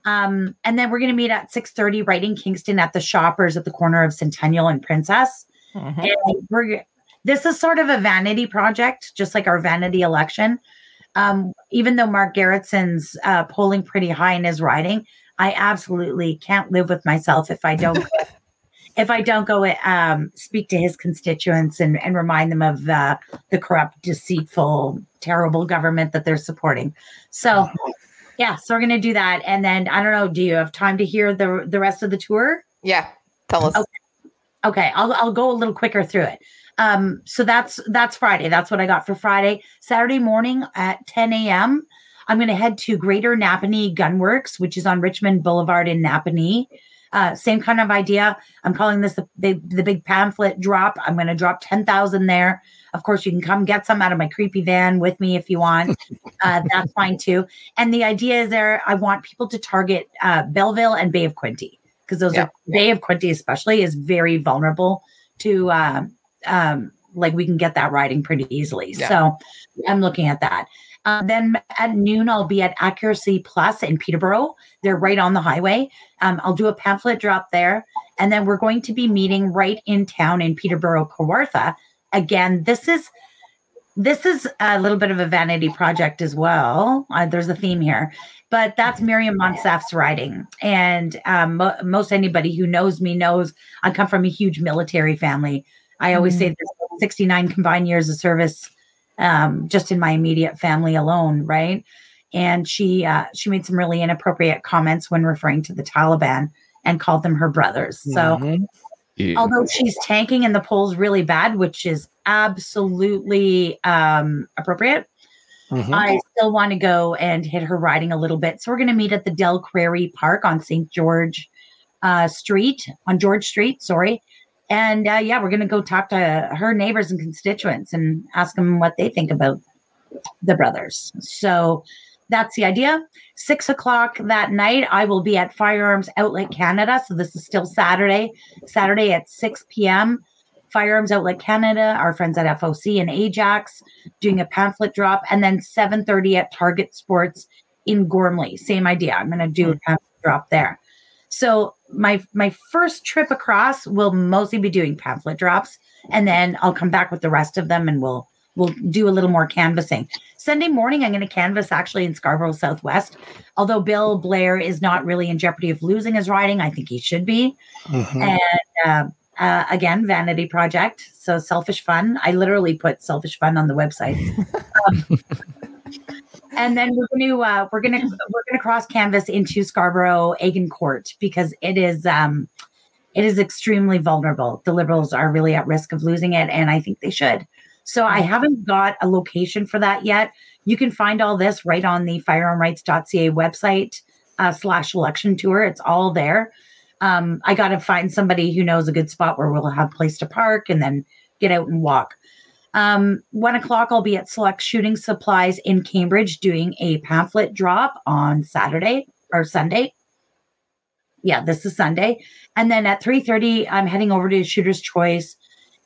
And then we're going to meet at 6:30 right in Kingston at the Shoppers at the corner of Centennial and Princess. Mm-hmm. And this is sort of a vanity project, just like our vanity election. Even though Mark Gerritson's polling pretty high in his riding, I absolutely can't live with myself if I don't go speak to his constituents and remind them of the corrupt, deceitful, terrible government that they're supporting. So, yeah, so we're going to do that. And then, I don't know, do you have time to hear the rest of the tour? Yeah, tell us. Okay, I'll go a little quicker through it. So that's Friday. That's what I got for Friday. Saturday morning at 10 a.m., I'm going to head to Greater Napanee Gunworks, which is on Richmond Boulevard in Napanee. Same kind of idea. I'm calling this the big pamphlet drop. I'm going to drop 10,000 there. Of course, you can come get some out of my creepy van with me if you want. That's fine too. And the idea is I want people to target Belleville and Bay of Quinte, because Bay of Quinte especially is very vulnerable to we can get that riding pretty easily. Yeah. So I'm looking at that. Then at noon, I'll be at Accuracy Plus in Peterborough. They're right on the highway. I'll do a pamphlet drop there. And then we're going to be meeting right in town in Peterborough, Kawartha. Again, this is a little bit of a vanity project as well. There's a theme here. But that's Miriam Monsaf's riding. And most anybody who knows me knows I come from a huge military family. I always say there's 69 combined years of service just in my immediate family alone, right? And she made some really inappropriate comments when referring to the Taliban and called them her brothers. So although she's tanking in the polls really bad, which is absolutely appropriate, I still want to go and hit her riding a little bit. So we're going to meet at the Del Prairie Park on George Street. And we're going to go talk to her neighbors and constituents and ask them what they think about the brothers. So that's the idea. 6:00 that night, I will be at Firearms Outlet Canada. So this is still Saturday at 6 p.m. Firearms Outlet Canada, our friends at FOC and Ajax, doing a pamphlet drop. And then 7:30 at Target Sports in Gormley. Same idea. I'm going to do a pamphlet drop there. So my first trip across will mostly be doing pamphlet drops, and then I'll come back with the rest of them and we'll do a little more canvassing. Sunday morning, I'm going to canvass actually in Scarborough Southwest. Although Bill Blair is not really in jeopardy of losing his riding, I think he should be. And again, vanity project. So selfish fun. I literally put selfish fun on the website. And then we're going to cross canvas into Scarborough Agincourt because it is extremely vulnerable. The Liberals are really at risk of losing it, and I think they should. So I haven't got a location for that yet. You can find all this right on the firearmrights.ca website /election tour. It's all there. I got to find somebody who knows a good spot where we'll have a place to park and then get out and walk. 1:00, I'll be at Select Shooting Supplies in Cambridge doing a pamphlet drop on Saturday or Sunday. Yeah, this is Sunday. And then at 3:30, I'm heading over to Shooter's Choice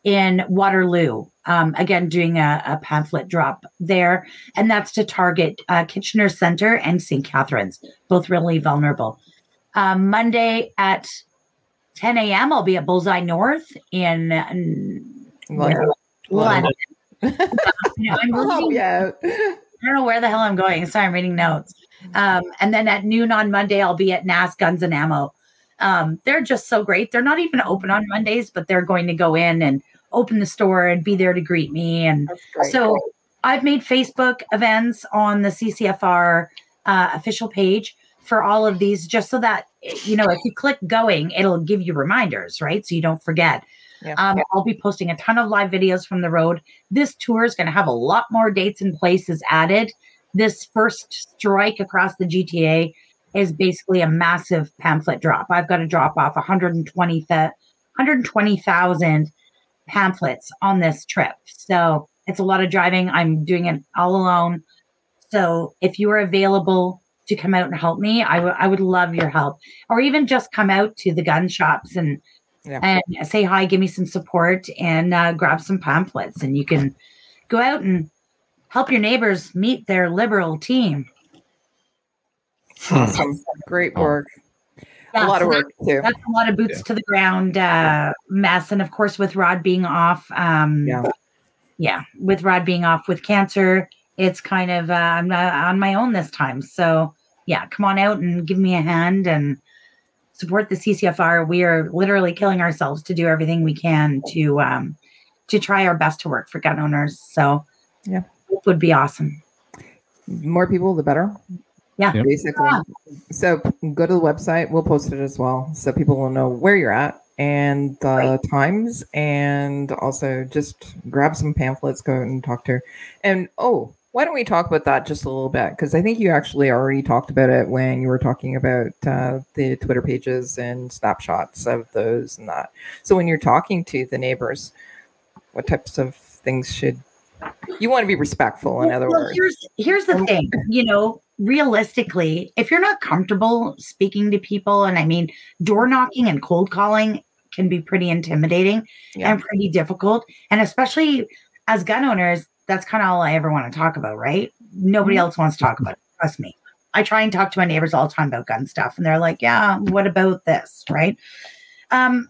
in Waterloo. Again, doing a pamphlet drop there. And that's to target Kitchener Center and St. Catharines, both really vulnerable. Monday at 10 a.m., I'll be at Bullseye North in London. I don't know where the hell I'm going. Sorry, I'm reading notes. And then at noon on Monday, I'll be at NAS Guns and Ammo. They're just so great. They're not even open on Mondays, but they're going to go in and open the store and be there to greet me. And so I've made Facebook events on the CCFR official page for all of these, just so that, if you click going, it'll give you reminders, right? So you don't forget. Yeah. I'll be posting a ton of live videos from the road. This tour is going to have a lot more dates and places added this first strike across the GTA is basically a massive pamphlet drop. I've got to drop off 120,000 pamphlets on this trip. So it's a lot of driving. I'm doing it all alone. So if you are available to come out and help me, I would love your help. Or even just come out to the gun shops and say hi, give me some support, and grab some pamphlets. And you can go out and help your neighbors meet their Liberal team. Awesome. Great work. A lot of work too. That's a lot of boots to the ground mess. And of course, with Rod being off, with Rod being off with cancer, it's kind of I'm not on my own this time. So yeah, come on out and give me a hand and support the CCFR. We are literally killing ourselves to do everything we can to try our best to work for gun owners. So it would be awesome. More people, the better. Yeah, basically. So go to the website. We'll post it as well, so people will know where you're at and the times, and also just grab some pamphlets, go out and talk to her. And why don't we talk about that just a little bit? Because I think you actually already talked about it when you were talking about the Twitter pages and snapshots of those and that. So when you're talking to the neighbors, what types of things should you want to be respectful? In other words, here's the thing. Realistically, if you're not comfortable speaking to people, and I mean, door knocking and cold calling can be pretty intimidating and pretty difficult. And especially as gun owners, that's kind of all I ever want to talk about, right? Nobody else wants to talk about it. Trust me. I try and talk to my neighbors all the time about gun stuff, and they're like, yeah, what about this, right?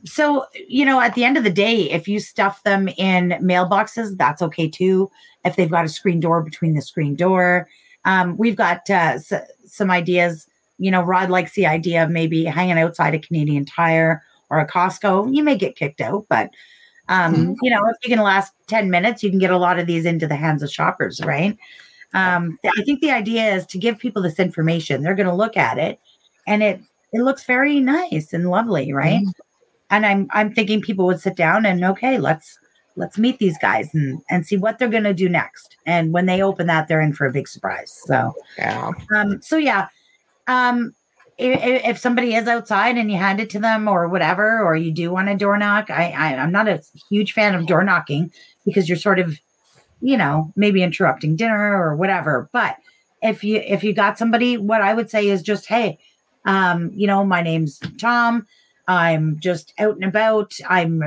So, at the end of the day, if you stuff them in mailboxes, that's okay too. If they've got a screen door between the screen door, we've got some ideas. Rod likes the idea of maybe hanging outside a Canadian Tire or a Costco. You may get kicked out, but if you can last 10 minutes, you can get a lot of these into the hands of shoppers, right? I think the idea is to give people this information. They're going to look at it, and it looks very nice and lovely, right? Mm-hmm. And I'm thinking people would sit down and let's meet these guys and see what they're going to do next. And when they open that, they're in for a big surprise. So, if somebody is outside and you hand it to them or whatever, or you do want to door knock, I'm not a huge fan of door knocking because you're sort of, maybe interrupting dinner or whatever. But if you got somebody, what I would say is just, hey, my name's Tom. I'm just out and about. I'm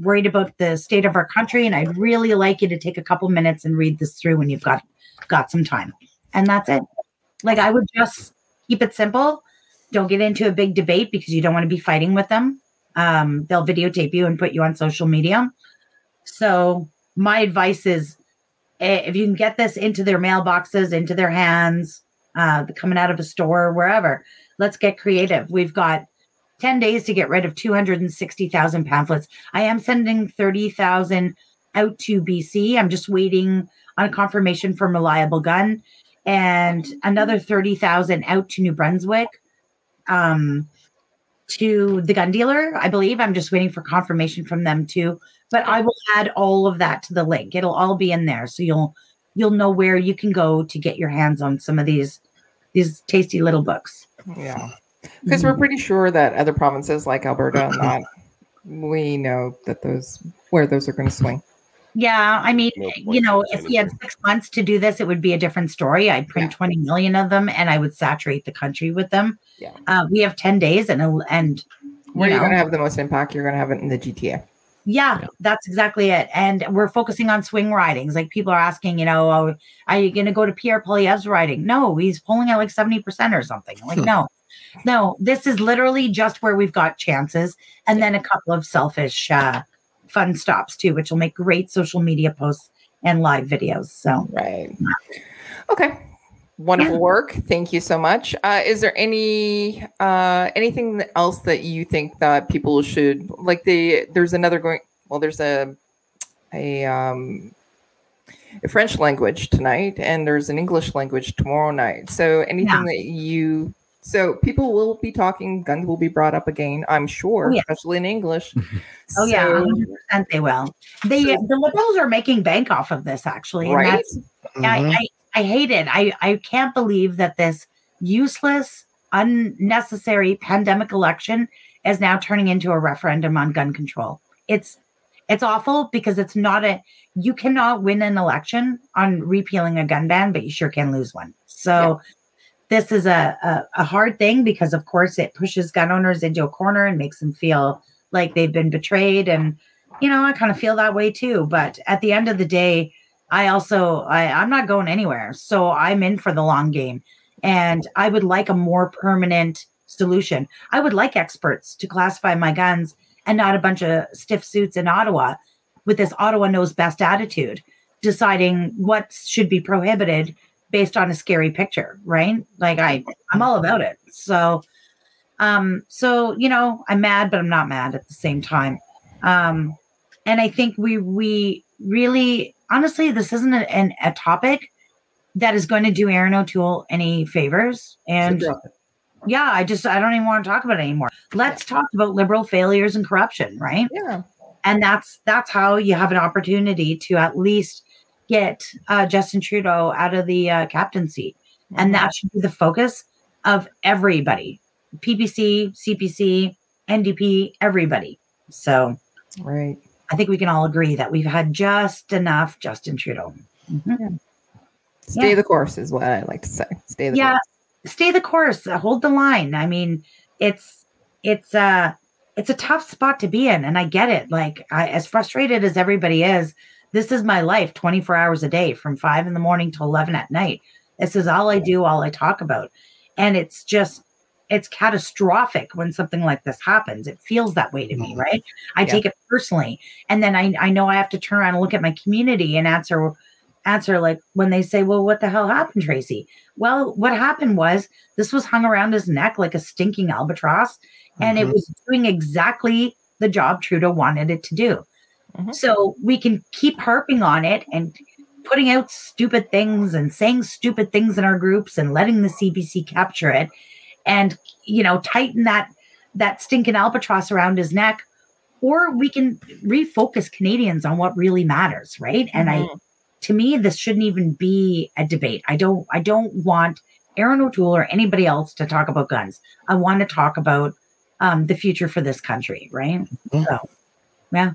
worried about the state of our country, and I'd really like you to take a couple minutes and read this through when you've got some time. And that's it. Like, I would just keep it simple. Don't get into a big debate because you don't want to be fighting with them. They'll videotape you and put you on social media. So my advice is, if you can get this into their mailboxes, into their hands, coming out of a store, wherever, let's get creative. We've got 10 days to get rid of 260,000 pamphlets. I am sending 30,000 out to BC. I'm just waiting on a confirmation from Reliable Gun, and another 30,000 out to New Brunswick, to the gun dealer, I believe. I'm just waiting for confirmation from them too. But I will add all of that to the link. It'll all be in there, so you'll know where you can go to get your hands on some of these tasty little books. Yeah. Because we're pretty sure that other provinces like Alberta and that, we know that those are going to swing. Yeah, I mean, if we had 6 months to do this, it would be a different story. I'd print 20 million of them, and I would saturate the country with them. Yeah, we have 10 days, and where you're going to have the most impact, you're going to have it in the GTA. Yeah, that's exactly it. And we're focusing on swing ridings. Like, people are asking, are you going to go to Pierre Poilievre's riding? No, he's polling at like 70% or something. Like, no, this is literally just where we've got chances. And then a couple of selfish fun stops too, which will make great social media posts and live videos. So, right. Okay. Wonderful work. Thank you so much. Is there anything else that you think that people should like? There's a French language tonight, and there's an English language tomorrow night. So anything so people will be talking, guns will be brought up again, I'm sure, especially in English. 100% they will. The Liberals are making bank off of this, actually. Right. And I hate it. I can't believe that this useless, unnecessary pandemic election is now turning into a referendum on gun control. It's awful because it's not you cannot win an election on repealing a gun ban, but you sure can lose one. So this is a hard thing because, of course, it pushes gun owners into a corner and makes them feel like they've been betrayed. And, I kind of feel that way too. But at the end of the day, I'm not going anywhere. So I'm in for the long game. And I would like a more permanent solution. I would like experts to classify my guns and not a bunch of stiff suits in Ottawa with this Ottawa knows best attitude, deciding what should be prohibited based on a scary picture, right? Like I'm all about it. So, I'm mad, but I'm not mad at the same time. And I think we really, honestly, this isn't a topic that is going to do Aaron O'Toole any favors. And I don't even want to talk about it anymore. Let's talk about liberal failures and corruption, right? Yeah. And that's how you have an opportunity to at least get Justin Trudeau out of the captaincy. Mm-hmm. And that should be the focus of everybody. PPC, CPC, NDP, everybody. So right. I think we can all agree that we've had just enough Justin Trudeau. Mm-hmm. Yeah. Stay the course is what I like to say. Stay the course. Stay the course. Hold the line. I mean, it's a tough spot to be in, and I get it. Like, as frustrated as everybody is, this is my life 24 hours a day from 5 a.m. to 11 at night. This is all I do, all I talk about. And it's catastrophic when something like this happens. It feels that way to me, right? I take it personally. And then I know I have to turn around and look at my community and answer like when they say, well, what the hell happened, Tracy? Well, what happened was this was hung around his neck like a stinking albatross, and it was doing exactly the job Trudeau wanted it to do. Mm-hmm. So we can keep harping on it and putting out stupid things and saying stupid things in our groups and letting the CBC capture it and, tighten that stinking albatross around his neck, or we can refocus Canadians on what really matters, right? Mm-hmm. And to me, this shouldn't even be a debate. I don't want Aaron O'Toole or anybody else to talk about guns. I want to talk about the future for this country, right? Mm-hmm. So, yeah.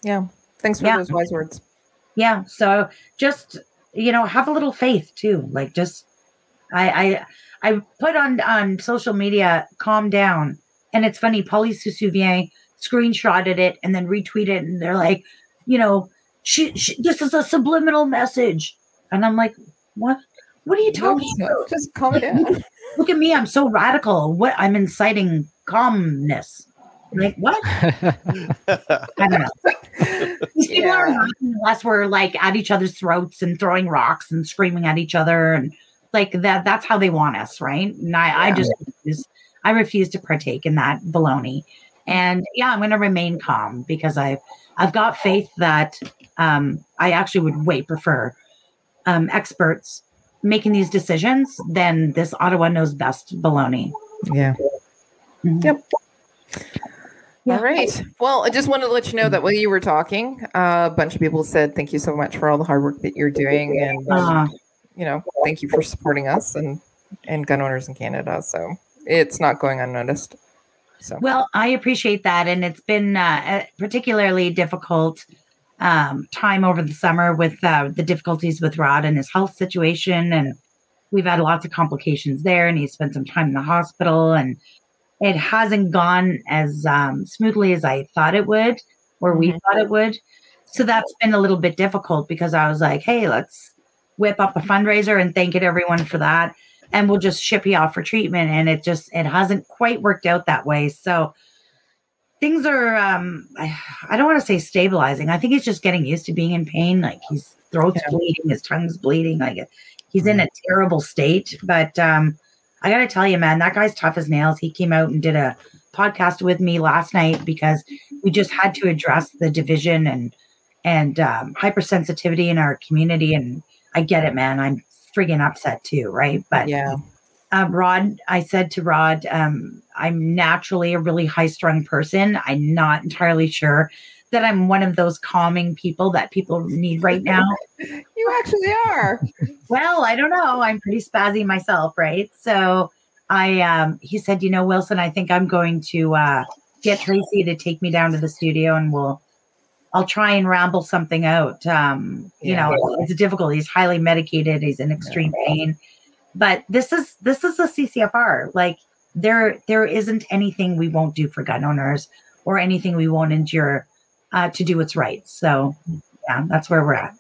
Yeah. Thanks for those wise words. Yeah. So just, have a little faith too. Like just, I put on social media, calm down. And it's funny, Paulie Soussouvier screenshotted it and then retweeted it. And they're like, this is a subliminal message. And I'm like, what are you talking about? Just calm down. Look at me. I'm so radical. I'm inciting calmness. Like, what? I don't know. These people are not, unless we're like at each other's throats and throwing rocks and screaming at each other. And like that's how they want us. Right. And I refuse to partake in that baloney. And I'm going to remain calm because I've got faith that I actually would way prefer experts making these decisions than this Ottawa knows best baloney. Yeah. Mm-hmm. Yep. Yeah. All right. Well, I just wanted to let you know that while you were talking, a bunch of people said thank you so much for all the hard work that you're doing, and thank you for supporting us and gun owners in Canada. So it's not going unnoticed. So well, I appreciate that, and it's been a particularly difficult time over the summer with the difficulties with Rod and his health situation, and we've had lots of complications there, and he spent some time in the hospital, and it hasn't gone as smoothly as I thought it would, or we thought it would. So that's been a little bit difficult because I was like, hey, let's whip up a fundraiser and thank everyone for that. And we'll just ship you off for treatment. And it hasn't quite worked out that way. So things are, I don't want to say stabilizing. I think he's just getting used to being in pain. Like his throat's bleeding, his tongue's bleeding. Like he's in a terrible state. But I got to tell you, man, that guy's tough as nails. He came out and did a podcast with me last night because we just had to address the division and hypersensitivity in our community. And I get it, man. I'm friggin' upset too, right? But Rod, I said to Rod, I'm naturally a really high-strung person. I'm not entirely sure that I'm one of those calming people that people need right now. You actually are. Well, I don't know. I'm pretty spazzy myself, right? So he said, Wilson, I think I'm going to get Tracy to take me down to the studio and I'll try and ramble something out. It's difficult. He's highly medicated. He's in extreme pain. But this is the CCFR. Like there isn't anything we won't do for gun owners or anything we won't endure to do what's right. So yeah, that's where we're at.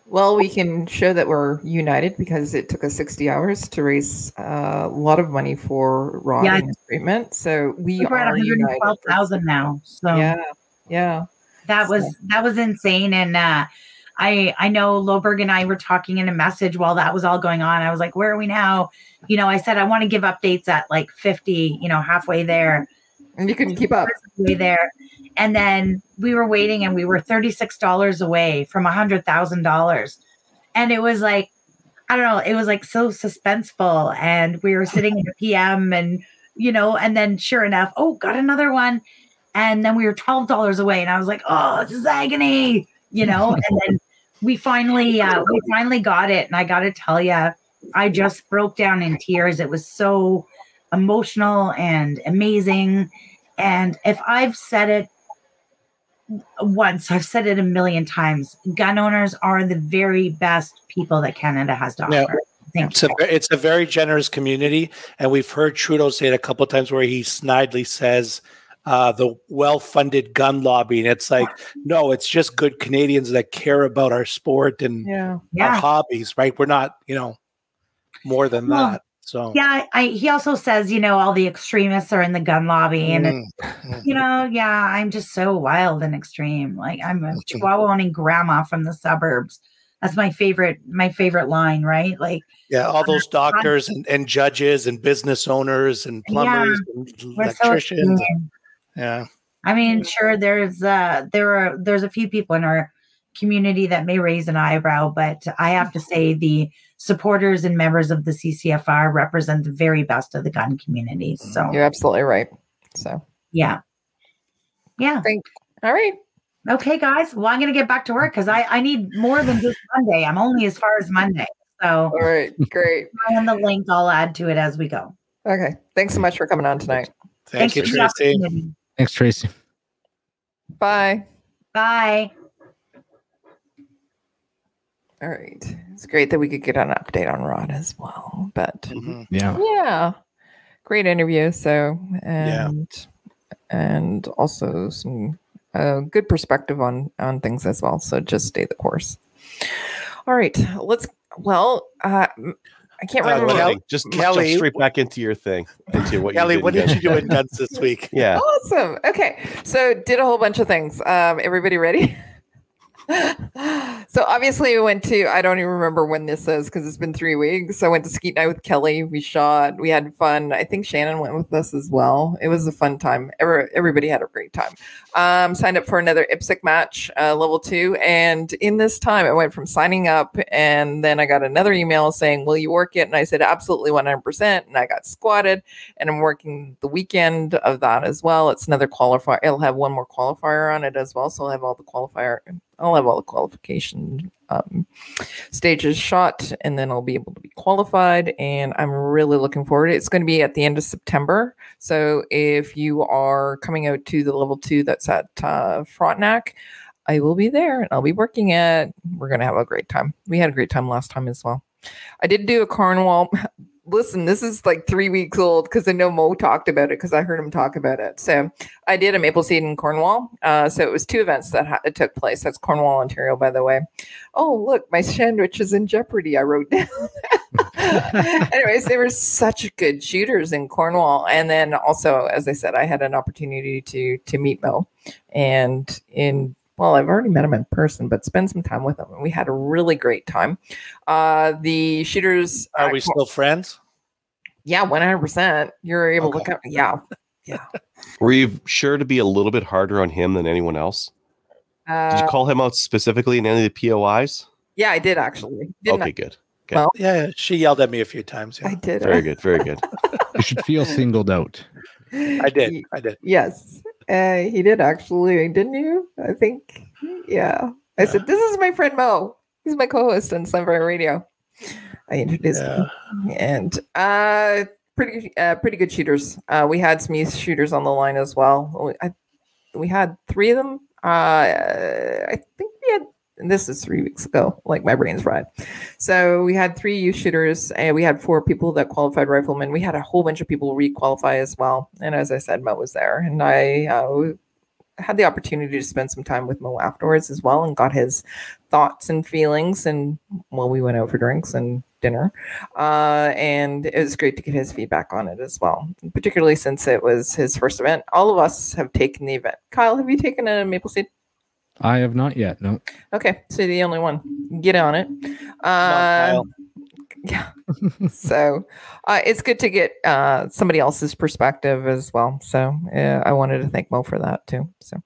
Well, we can show that we're united because it took us 60 hours to raise a lot of money for Rod and his treatment. So we're at 112,000 now. So yeah. That was insane. And I know Loberg and I were talking in a message while that was all going on. I was like, where are we now? I said, I want to give updates at like 50, halfway there. And you couldn't keep up. Way there. And then we were waiting and we were $36 away from $100,000. And it was like, I don't know, it was like so suspenseful. And we were sitting in the PM and, and then sure enough, got another one. And then we were $12 away. And I was like, oh, this is agony, and then we finally got it. And I got to tell you, I just broke down in tears. It was so emotional and amazing. And if I've said it once, I've said it a million times. Gun owners are the very best people that Canada has to offer. It's a very generous community. And we've heard Trudeau say it a couple of times where he snidely says, the well-funded gun lobby. And it's like, no, it's just good Canadians that care about our sport and our hobbies, right? We're not, more than that. So he also says, all the extremists are in the gun lobby, and I'm just so wild and extreme. Like I'm a Chihuahua owning grandma from the suburbs. That's my favorite line, right? Like all those doctors and judges and business owners and plumbers and electricians. I mean, sure, there's a few people in our community that may raise an eyebrow, but I have to say the supporters and members of the CCFR represent the very best of the gun community. So you're absolutely right. So yeah. All right. Okay, guys. Well, I'm going to get back to work because I need more than just Monday. I'm only as far as Monday. So all right, great. And the link I'll add to it as we go. Okay. Thanks so much for coming on tonight. Thank you, Tracy. Thanks, Tracy. Bye. Bye. All right. It's great that we could get an update on Rod as well. But yeah. Great interview. So and also some good perspective on things as well. So just stay the course. All right. I can't remember. Just jump straight back into your thing. Kelly, what did you do in guns this week? Yeah. Awesome. Okay. So did a whole bunch of things. Everybody ready? So obviously we went to, I don't even remember when this is because it's been 3 weeks. So I went to Skeet Night with Kelly. We shot, we had fun. I think Shannon went with us as well. It was a fun time. Everybody had a great time. Signed up for another Ipsec match, level 2. And in this time I went from signing up and then I got another email saying, will you work it? And I said, absolutely 100%. And I got squatted and I'm working the weekend of that as well. It's another qualifier. It'll have one more qualifier on it as well. So I'll have all the qualification stages shot, and then I'll be able to be qualified. And I'm really looking forward to it. It's going to be at the end of September. So if you are coming out to the level 2 that's at Frontenac, I will be there and I'll be working it. We're going to have a great time. We had a great time last time as well. I did do a Cornwall. Listen, this is like 3 weeks old because I know Mo talked about it because I heard him talk about it. So I did a maple seed in Cornwall. So it was 2 events that it took place. That's Cornwall, Ontario, by the way. Oh, look, my sandwich is in jeopardy. I wrote down. Anyways, they were such good shooters in Cornwall. And then also, as I said, I had an opportunity to meet Mo I've already met him in person, but spend some time with him. And we had a really great time. The shooters. Are we still friends? Yeah, 100%. You're able to look up. Yeah. Were you sure to be a little bit harder on him than anyone else? Did you call him out specifically in any of the POIs? Yeah, I did actually. Okay, good. Okay. Well, yeah, she yelled at me a few times. Yeah. I did. Very good. Very good. You should feel singled out. I did. Yes. He did actually, didn't you? I think, yeah. I said, this is my friend Mo. He's my co-host on Sunfire Radio. I introduced him. And pretty good shooters. We had some youth shooters on the line as well. We had 3 of them. I think we had, and this is 3 weeks ago, like my brain's fried. So we had 3 youth shooters, and we had 4 people that qualified riflemen. We had a whole bunch of people re-qualify as well. And as I said, Mo was there, and I had the opportunity to spend some time with Mo afterwards as well, and got his thoughts and feelings. And we went out for drinks and dinner, and it was great to get his feedback on it as well, particularly since it was his first event. All of us have taken the event. Kyle, have you taken a Maple Seed? I have not yet. No. Okay, so you're the only one. Get on it. Yeah. So it's good to get somebody else's perspective as well. So I wanted to thank Mo for that too. So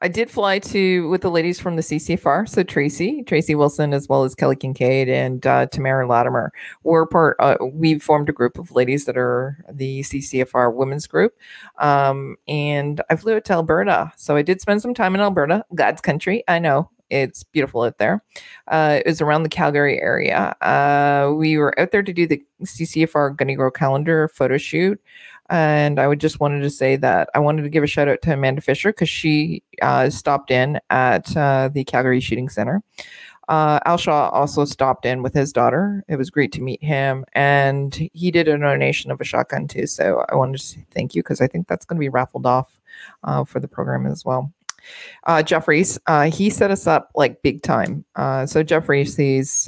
I did fly with the ladies from the CCFR. So Tracy Wilson, as well as Kelly Kincaid and Tamara Latimer, we formed a group of ladies that are the CCFR women's group. And I flew out to Alberta. So I did spend some time in Alberta, God's country. I know. It's beautiful out there. It was around the Calgary area. We were out there to do the CCFR Gunny Grow calendar photo shoot. And I just wanted to say that I wanted to give a shout out to Amanda Fisher, because she stopped in at the Calgary Shooting Center. Al Shaw also stopped in with his daughter. It was great to meet him. And he did a donation of a shotgun too. So I wanted to say thank you, because I think that's going to be raffled off for the program as well. Jeff Reese, he set us up like big time. So Jeff Reese, he's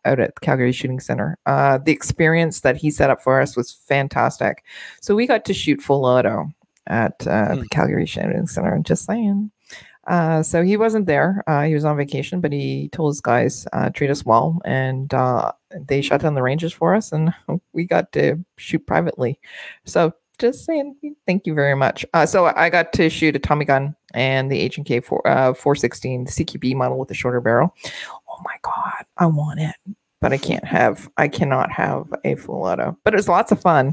out at the Calgary Shooting Center. The experience that he set up for us was fantastic. So we got to shoot full auto at the Calgary Shooting Center. I'm just saying. So he wasn't there. He was on vacation, but he told his guys, treat us well. And they shut down the ranges for us, and we got to shoot privately. So just saying, thank you very much. So I got to shoot a Tommy gun and the H&K 416 CQB model with a shorter barrel. Oh my God, I want it, but I cannot have a full auto. But it was lots of fun.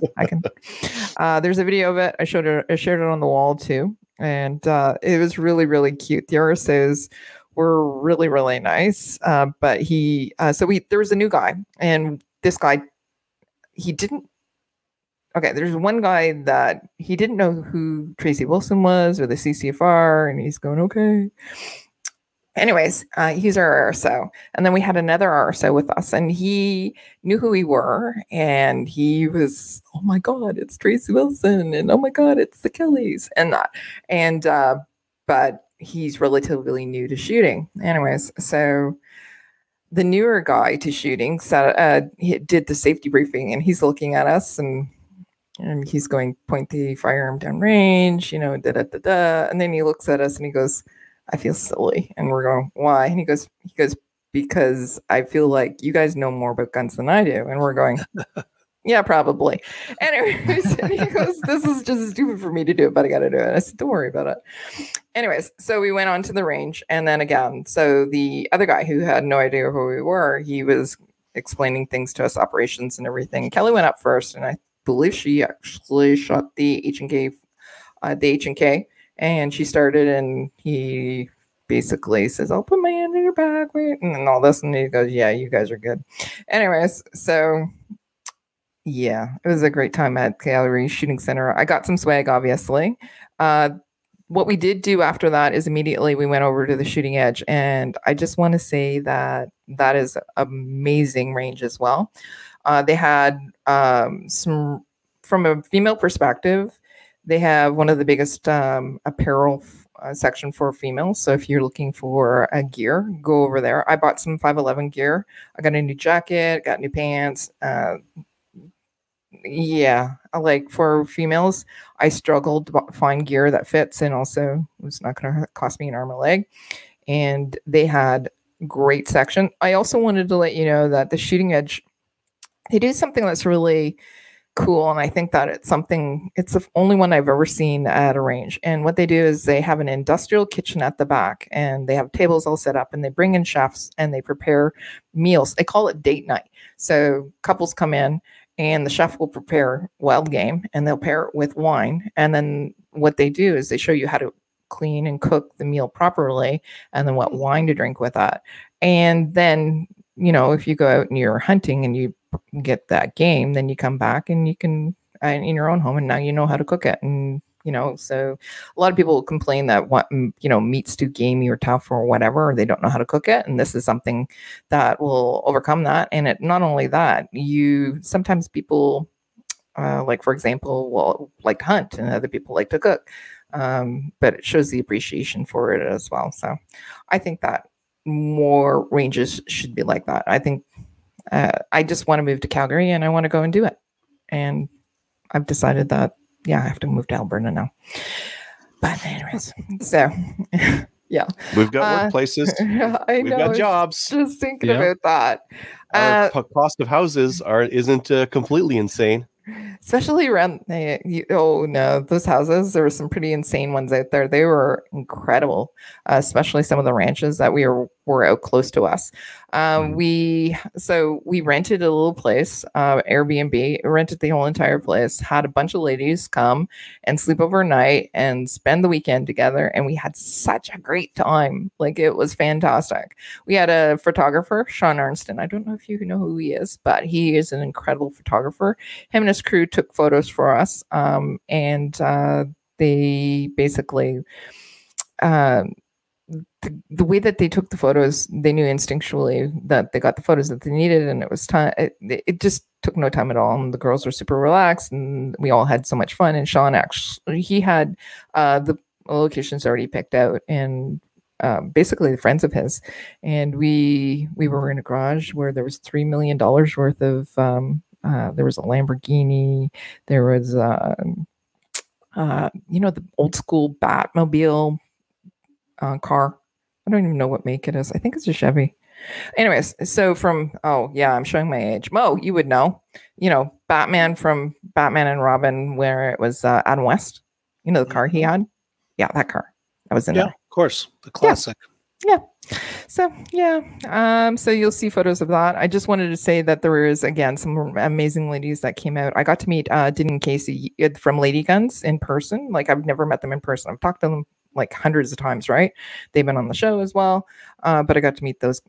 There's a video of it. I shared it on the wall too, and it was really, really cute. The RSOs were really, really nice. But there was a new guy, and this guy, he didn't. Okay, there's one guy that he didn't know who Tracy Wilson was or the CCFR, and he's going, okay. Anyways, he's our RSO. And then we had another RSO with us, and he knew who we were, and he was, oh my God, it's Tracy Wilson, and oh my God, it's the Kellys, and that. And but he's relatively new to shooting. Anyways, so the newer guy to shooting he did the safety briefing, and he's looking at us, and he's going, point the firearm down range, da-da-da-da. And then he looks at us and he goes, I feel silly. And we're going, why? And he goes, because I feel like you guys know more about guns than I do. And we're going, yeah, probably. Anyways, and he goes, this is just stupid for me to do, but I got to do it. I said, don't worry about it. Anyways, so we went on to the range. And then again, so the other guy who had no idea who we were, he was explaining things to us, operations and everything. Kelly went up first, and I believe she actually shot the H&K, and she started, and he basically says, I'll put my hand in your back, and all this, and he goes, yeah, you guys are good. Anyways, so yeah, it was a great time at Calgary Shooting Center. I got some swag, obviously. What we did do after that is immediately we went over to the Shooting Edge, and I just want to say that is an amazing range as well. They had some, from a female perspective, they have one of the biggest apparel section for females. So if you're looking for a gear, go over there. I bought some 511 gear. I got a new jacket, got new pants. Yeah, like for females, I struggled to find gear that fits, and also it was not going to cost me an arm or leg. And they had great section. I also wanted to let you know that the Shooting Edge, they do something that's really cool, and I think that it's the only one I've ever seen at a range. And what they do is they have an industrial kitchen at the back, and they have tables all set up, and they bring in chefs and they prepare meals. They call it date night. So couples come in, and the chef will prepare wild game, and they'll pair it with wine. And then what they do is they show you how to clean and cook the meal properly, and then what wine to drink with that. And then, if you go out and you're hunting and you get that game, then you come back and you can in your own home, and now you know how to cook it. And so a lot of people complain that meat's too gamey or tough or whatever, or they don't know how to cook it. And this is something that will overcome that. And not only that, sometimes people, like, for example, will like to hunt, and other people like to cook. But it shows the appreciation for it as well. So I think that more ranges should be like that. I think I just want to move to Calgary, and I want to go and do it. And I've decided that, I have to move to Alberta now. But anyways, so yeah. We've got workplaces. I know. We've got jobs. Just thinking about that. Our cost of houses isn't completely insane. Especially around, those houses, there were some pretty insane ones out there. They were incredible, especially some of the ranches that were out close to us. We rented a little place, Airbnb, rented the whole entire place, had a bunch of ladies come and sleep overnight and spend the weekend together. And we had such a great time. Like, it was fantastic. We had a photographer, Sean Arnston. I don't know if you know who he is, but he is an incredible photographer. Him and his crew took photos for us. And they basically, the way that they took the photos, they knew instinctually that they got the photos that they needed, and it was time. It just took no time at all, and the girls were super relaxed, and we all had so much fun. And Sean he had the locations already picked out, and basically the friends of his, and we were in a garage where there was $3 million worth of. There was a Lamborghini. There was the old school Batmobile car. I don't even know what make it is. I think it's a Chevy. Anyways, so I'm showing my age. Mo, you would know. Batman from Batman and Robin, where it was Adam West. The car he had? Yeah, that car. I was in there. Yeah, of course. The classic. Yeah. So, so you'll see photos of that. I just wanted to say that there is, again, some amazing ladies that came out. I got to meet Denny and Casey from Lady Guns in person. Like, I've never met them in person. I've talked to them like hundreds of times, right? They've been on the show as well. But I got to meet those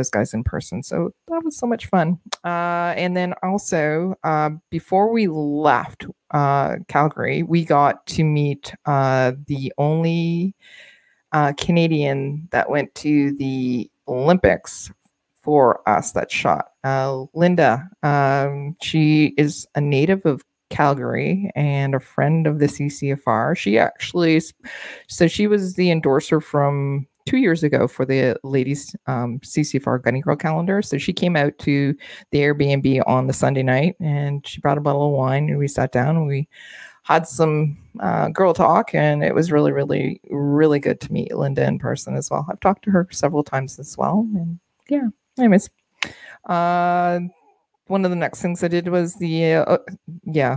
guys in person. So that was so much fun. And then also, before we left Calgary, we got to meet the only Canadian that went to the Olympics for us that shot. Linda, she is a native of Calgary and a friend of the CCFR. She was the endorser from 2 years ago for the ladies CCFR Gunny Girl calendar. So she came out to the Airbnb on the Sunday night, and she brought a bottle of wine, and we sat down and we had some girl talk, and it was really, really, really good to meet Linda in person as well. I've talked to her several times as well. And anyways, one of the next things I did was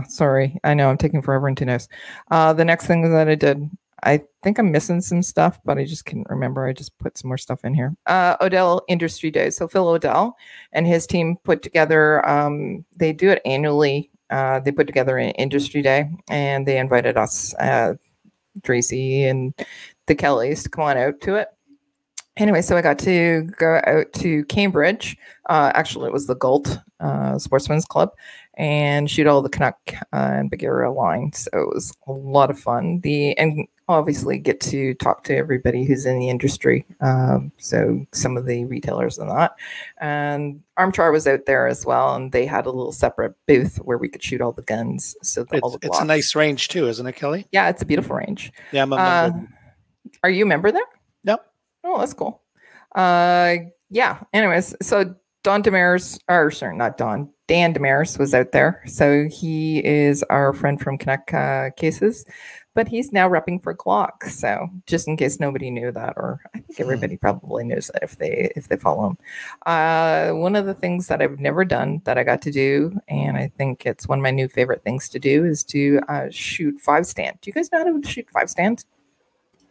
sorry, I know I'm taking forever into this. The next thing that I did, I think I'm missing some stuff, but I just couldn't remember. I just put some more stuff in here. Odell Industry Day. So Phil Odell and his team put together, they do it annually. They put together an industry day, and they invited us, Tracy and the Kellys, to come on out to it. Anyway, so I got to go out to Cambridge. Actually, it was the Galt Sportsman's Club, and shoot all the Canuck and Big Area line. So it was a lot of fun. And obviously get to talk to everybody who's in the industry. So some of the retailers and that. And Armchar was out there as well, and they had a little separate booth where we could shoot all the guns. So it's a nice range too, isn't it, Kelly? Yeah, it's a beautiful range. Yeah, I'm a member. Are you a member there? Yep. Oh, that's cool. Anyways, so Dan Demers was out there. So he is our friend from Canuck Cases, but he's now repping for Glock. So just in case nobody knew that, or I think everybody probably knows that if they follow him. One of the things that I've never done that I got to do, and I think it's one of my new favorite things to do, is to shoot 5-stand. Do you guys know how to shoot 5-stand?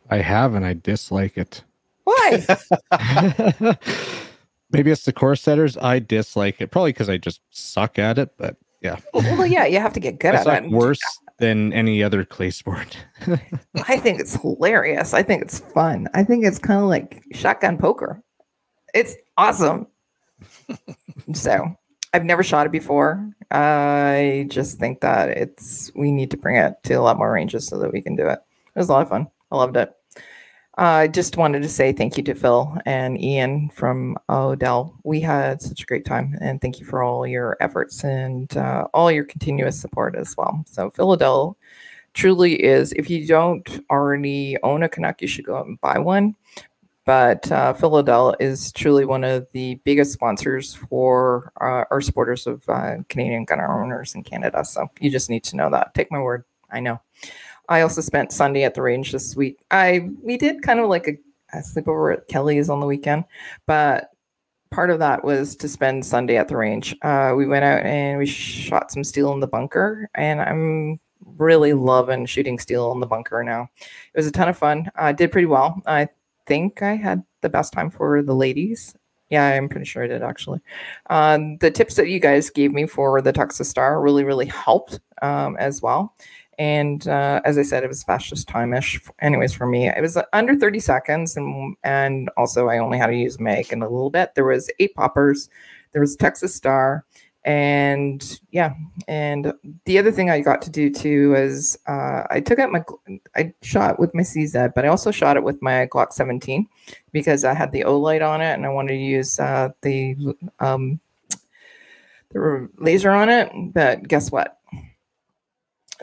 I have, and I dislike it. Why? Maybe it's the course setters. I dislike it. Probably because I just suck at it, but yeah. Well, yeah, you have to get good at it. Worse than any other clay sport. I think it's hilarious. I think it's fun. I think it's kind of like shotgun poker. It's awesome. So I've never shot it before. I just think that we need to bring it to a lot more ranges so that we can do it. It was a lot of fun. I loved it. I just wanted to say thank you to Phil and Ian from Odell. We had such a great time, and thank you for all your efforts and all your continuous support as well. So Phil Odell truly is, if you don't already own a Canuck, you should go out and buy one. But Phil Odell is truly one of the biggest sponsors for our supporters of Canadian gun owners in Canada. So you just need to know that. Take my word. I know. I also spent Sunday at the range this week. We did kind of like a sleepover at Kelly's on the weekend, but part of that was to spend Sunday at the range. We went out and we shot some steel in the bunker, and I'm really loving shooting steel in the bunker now. It was a ton of fun. I did pretty well. I think I had the best time for the ladies. Yeah, I'm pretty sure I did, actually. The tips that you guys gave me for the Texas Star really, really helped as well. And as I said, it was fastest time-ish. Anyways, for me, it was under 30 seconds. And also, I only had to use mag in a little bit. There was 8 poppers. There was Texas Star. And yeah. And the other thing I got to do, too, was I shot with my CZ, but I also shot it with my Glock 17 because I had the O-light on it. And I wanted to use the laser on it. But guess what?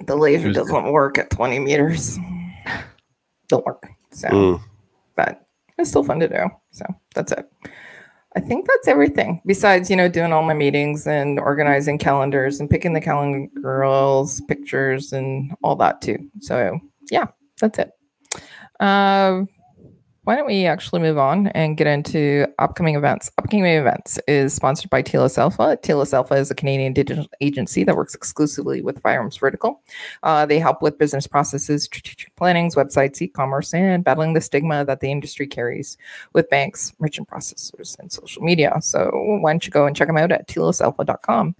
The laser doesn't work at 20 meters. Don't work. So, but it's still fun to do. So that's it. I think that's everything. Besides, doing all my meetings and organizing calendars and picking the calendar girls' pictures and all that too. So yeah, that's it. Why don't we actually move on and get into upcoming events? Upcoming events is sponsored by TLS Alpha. TLS Alpha is a Canadian digital agency that works exclusively with Firearms Vertical. They help with business processes, strategic plannings, websites, e-commerce, and battling the stigma that the industry carries with banks, merchant processors, and social media. So why don't you go and check them out at tlsalpha.com.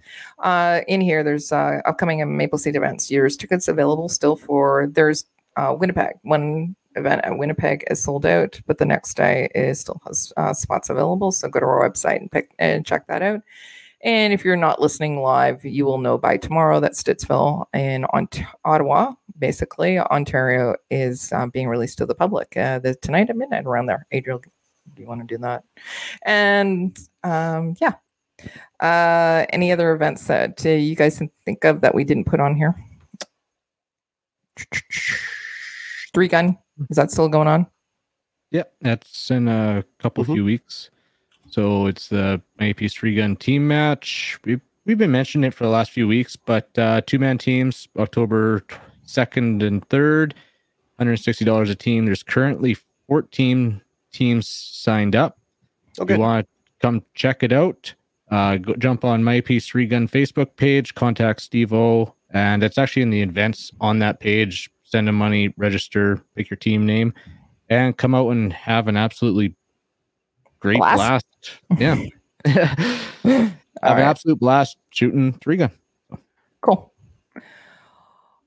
In here, there's upcoming Maple Seed events. There's tickets available still there's Winnipeg. One event at Winnipeg is sold out, but the next day still has spots available. So go to our website and check that out. And if you're not listening live, you will know by tomorrow that Stittsville in Ottawa, basically Ontario, is being released to the public tonight at midnight around there. Adriel, do you want to do that? And yeah. Any other events that you guys can think of that we didn't put on here? 3-gun. Is that still going on? Yeah, that's in a few weeks. So it's the Maple 3-gun team match. We've been mentioning it for the last few weeks, but 2-man teams, October 2nd and 3rd, $160 a team. There's currently 14 teams signed up. Okay. If you want to come check it out, jump on Maple 3-gun Facebook page, contact Steve-O, and it's actually in the events on that page. Send them money, register, pick your team name, and come out and have an absolutely great blast. Yeah. Have an absolute blast shooting 3-gun. Cool.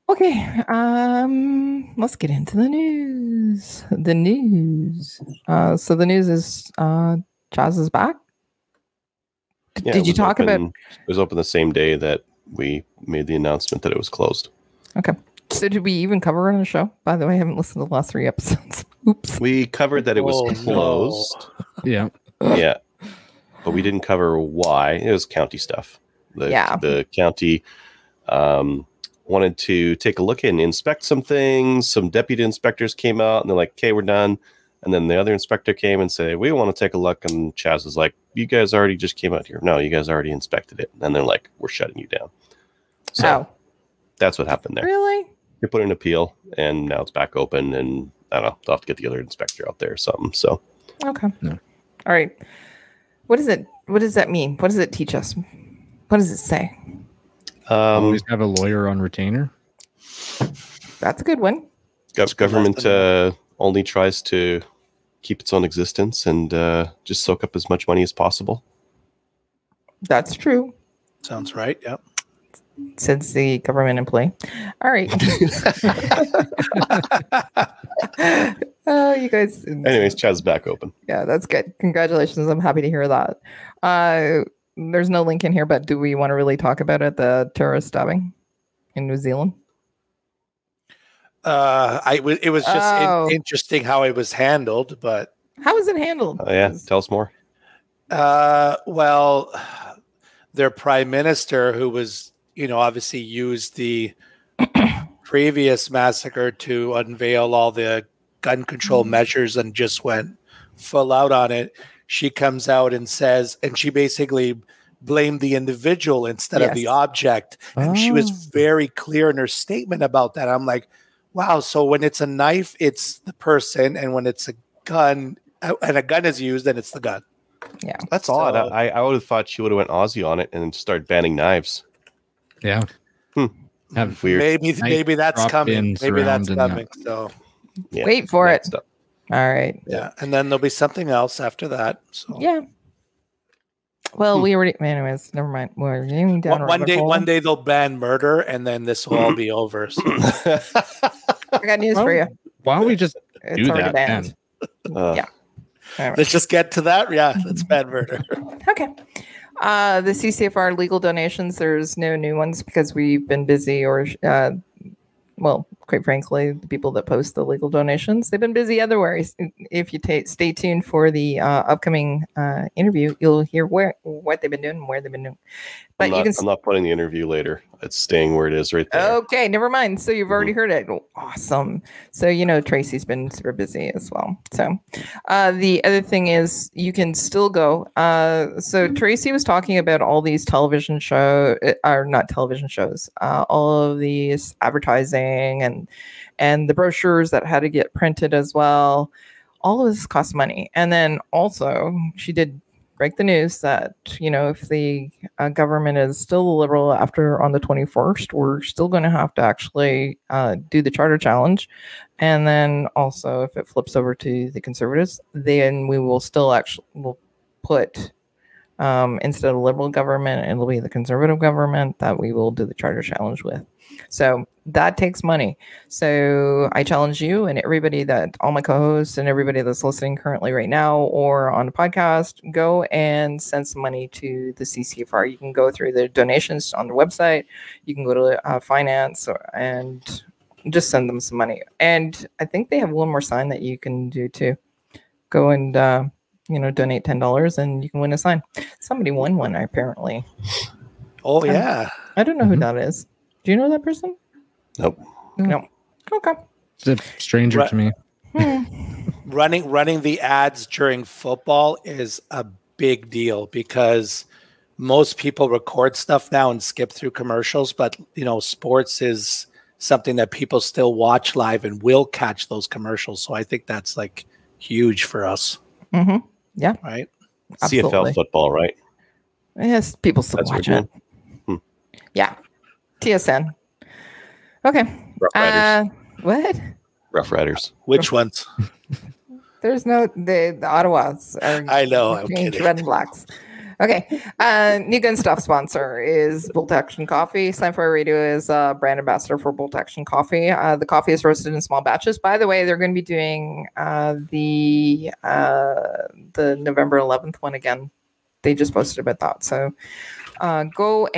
Okay. Let's get into the news. The news. So the news is Chaz is back. Yeah, did you talk about it was open the same day that we made the announcement that it was closed. Okay. So did we even cover it on the show? By the way, I haven't listened to the last 3 episodes. Oops. We covered that it was closed. No. Yeah. Yeah. But we didn't cover why. It was county stuff. The county wanted to take a look and inspect some things. Some deputy inspectors came out and they're like, okay, we're done. And then the other inspector came and said, we want to take a look. And Chaz is like, you guys already just came out here. No, you guys already inspected it. And they're like, we're shutting you down. So that's what happened there. Really? They put an appeal, and now it's back open, and I don't know, they'll have to get the other inspector out there or something. So, okay. Yeah. All right. What is it? What does that mean? What does it teach us? What does it say? Always have a lawyer on retainer. That's a good one. Government only tries to keep its own existence and just soak up as much money as possible. That's true. Sounds right. Yep. since the government in play. All right. Oh, you guys. Anyways, Chad's back open. Yeah, that's good. Congratulations. I'm happy to hear that. There's no link in here, but do we want to really talk about it? The terrorist stabbing in New Zealand? It was just interesting how it was handled, but how was it handled? Oh, yeah, tell us more. Well, their prime minister, who was, obviously used the previous massacre to unveil all the gun control measures and just went full out on it. She comes out and says, and she basically blamed the individual instead of the object. And she was very clear in her statement about that. I'm like, wow. So when it's a knife, it's the person. And when it's a gun and a gun is used, then it's the gun. Yeah. That's odd. I would have thought she would have went Aussie on it and started banning knives. Yeah. Weird. Maybe that's coming. Maybe that's coming. So yeah, wait for it. Stuff. All right. Yeah. And then there'll be something else after that. So yeah. Well, we already. Anyways, never mind. We're getting down. One day they'll ban murder, and then this will all be over. So. I got news for you. Why don't we just do that? Banned. Yeah. Right. Let's just get to that. Yeah, let's ban murder. Okay. The CCFR legal donations. There's no new ones because we've been busy, or well, quite frankly, the people that post the legal donations, they've been busy otherwise. If you stay tuned for the upcoming interview, you'll hear what they've been doing and where they've been doing. But I'm not putting the interview later. It's staying where it is right there. Okay, never mind. So you've already heard it. Awesome. So, Tracy's been super busy as well. So the other thing is you can still go. So Tracy was talking about all these television shows, or not television shows, all of these advertising and the brochures that had to get printed as well. All of this costs money. And then also she did break the news that, if the government is still liberal on the 21st, we're still going to have to actually do the charter challenge. And then also if it flips over to the conservatives, then we will still we'll put, instead of liberal government, it'll be the conservative government that we will do the charter challenge with. So that takes money. So I challenge you and everybody all my co-hosts and everybody that's listening currently right now or on the podcast, go and send some money to the CCFR. You can go through the donations on their website. You can go to finance and just send them some money. And I think they have one more sign that you can do too. Go and, donate $10 and you can win a sign. Somebody won one apparently. Oh yeah. I don't know who that is. Do you know that person? Nope. No. Okay. It's a stranger to me. Running the ads during football is a big deal because most people record stuff now and skip through commercials, but sports is something that people still watch live and will catch those commercials. So I think that's like huge for us. Mm-hmm. Yeah. Right. Absolutely. CFL football, right? Yes, people still watch it. Yeah. TSN. Okay. Rough Riders. What? Rough Riders. Which ones? There's the Ottawas. I know. I'm kidding. Red and blacks. Okay. New Gun Stuff sponsor is Bolt Action Coffee. Slamfire Radio is brand ambassador for Bolt Action Coffee. The coffee is roasted in small batches. By the way, they're going to be doing the November 11th one again. They just posted about that. So go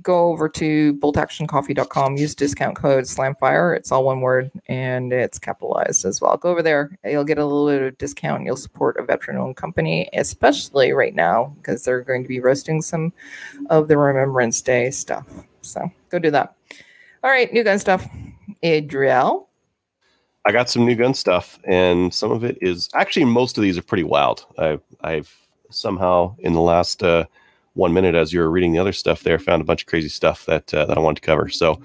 over to boltactioncoffee.com. Use discount code SLAMFIRE. It's all one word and it's capitalized as well. Go over there. You'll get a little bit of discount. You'll support a veteran-owned company, especially right now because they're going to be roasting some of the Remembrance Day stuff. So go do that. All right, New Gun Stuff. Adriel? I got some new gun stuff, and some of it is actually most of these are pretty wild. I've somehow in the last 1 minute as you were reading the other stuff there, found a bunch of crazy stuff that I wanted to cover. So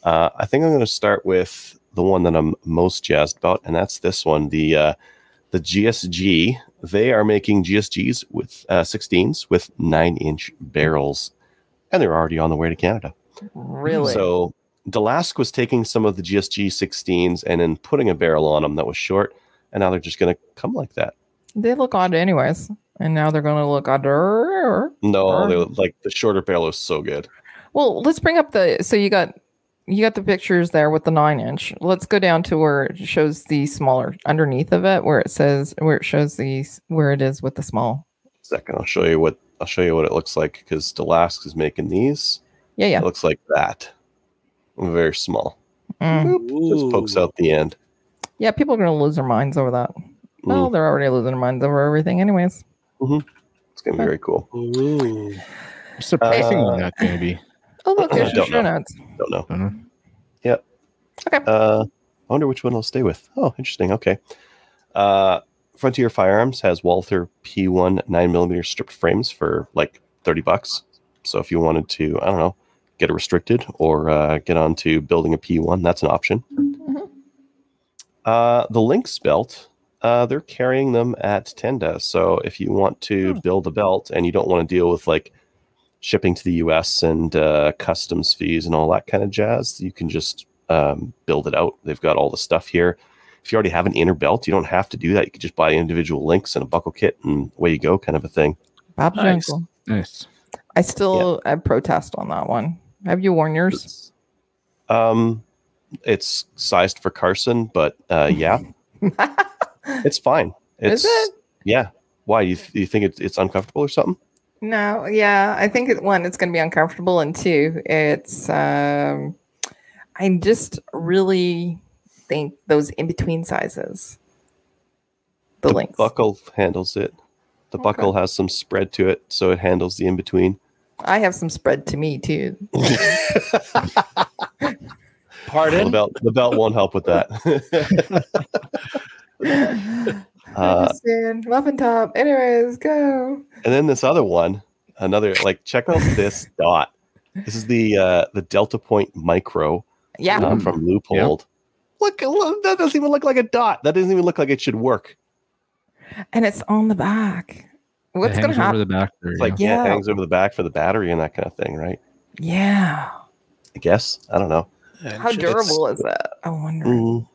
I think I'm going to start with the one that I'm most jazzed about, and that's this one, the GSG. They are making GSGs with 16s with 9-inch barrels, and they're already on the way to Canada. Really? So Delask was taking some of the GSG 16s and then putting a barrel on them that was short, and now they're just going to come like that. They look odd anyways. And now they're going to look under. No, like the shorter barrel is so good. Well, let's bring up so you got the pictures there with the 9-inch. Let's go down to where it shows the smaller underneath of it, where it shows where it is with the small. Second, I'll show you what it looks like, because Delask is making these. Yeah. It looks like that. Very small. Just pokes out the end. Yeah, people are going to lose their minds over that. Well, they're already losing their minds over everything anyways. It's going to be very cool. Surprising on that, maybe. Oh, look, there's your show notes. Don't know. Mm-hmm. Yep. Okay. I wonder which one I'll stay with. Oh, interesting. Okay. Frontier Firearms has Walther P1 9mm stripped frames for like $30. So if you wanted to, I don't know, get it restricted or get on to building a P1, that's an option. The Lynx belt, they're carrying them at Tenda. So if you want to build a belt and you don't want to deal with like shipping to the US and customs fees and all that kind of jazz, you can just build it out. They've got all the stuff here. If you already have an inner belt, you don't have to do that. You can just buy individual links and a buckle kit and away you go, kind of a thing. Nice. I still protest on that one. Have you worn yours? It's sized for Carson, but yeah, it's fine. Is it? Yeah. Why? You think it's uncomfortable or something? No. Yeah, I think one, it's going to be uncomfortable, and two, it's I just really think those in between sizes. The links. Buckle handles it. The buckle has some spread to it, so it handles the in between. I have some spread to me too. Pardon? The belt won't help with that. Muffin top. Anyways, go. And then this other one, check out this dot. This is the Delta Point Micro. Yeah. From Loophole. Yeah. Look, that doesn't even look like a dot. That doesn't even look like it should work. And it's on the back. What's going to happen? Over the back there, it hangs over the back for the battery and that kind of thing, right? Yeah. I guess. I don't know. How durable is it? I wonder.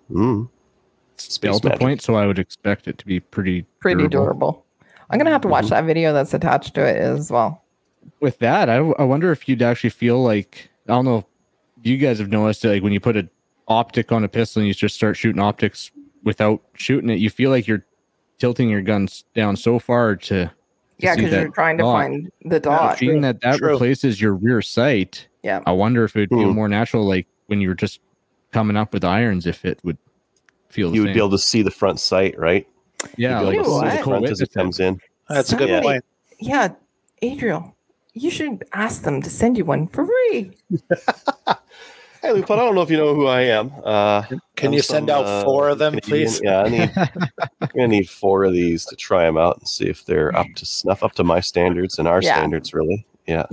It's Delta Point, so I would expect it to be pretty durable. I'm going to have to watch that video that's attached to it as well. With that, I wonder if you'd actually feel like, I don't know if you guys have noticed, like when you put an optic on a pistol and you just start shooting optics without shooting it, you feel like you're tilting your guns down so far to because you're trying to find the dot. Being that replaces your rear sight, I wonder if it would feel more natural, like when you were just coming up with irons, if it would feel the you same. would be able to see the front sight, right? Yeah, you'd be able to see the front as it comes in. That's a good point. Yeah, Adriel, you should ask them to send you one for free. Hey, Lupin, I don't know if you know who I am. Can you send out 4 of them, please? Yeah, I'm gonna need 4 of these to try them out and see if they're up to snuff, up to my standards and our standards, really. Yeah.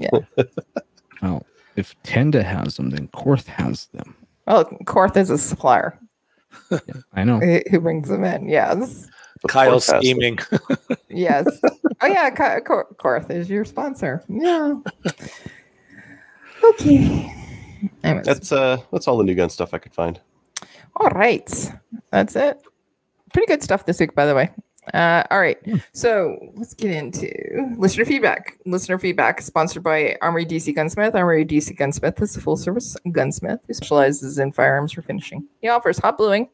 Well, if Tenda has them, then Korth has them. Oh, Korth is a supplier. Yeah, I know. Who brings them in? Yes. Kyle's scheming. Yes. Oh yeah, Korth is your sponsor. Yeah. Okay. Anyways. That's all the new gun stuff I could find. All right. That's it. Pretty good stuff this week, by the way. All right. So let's get into listener feedback. Listener feedback sponsored by Armory DC Gunsmith. Armory DC Gunsmith is a full-service gunsmith who specializes in firearms refinishing. He offers hot bluing,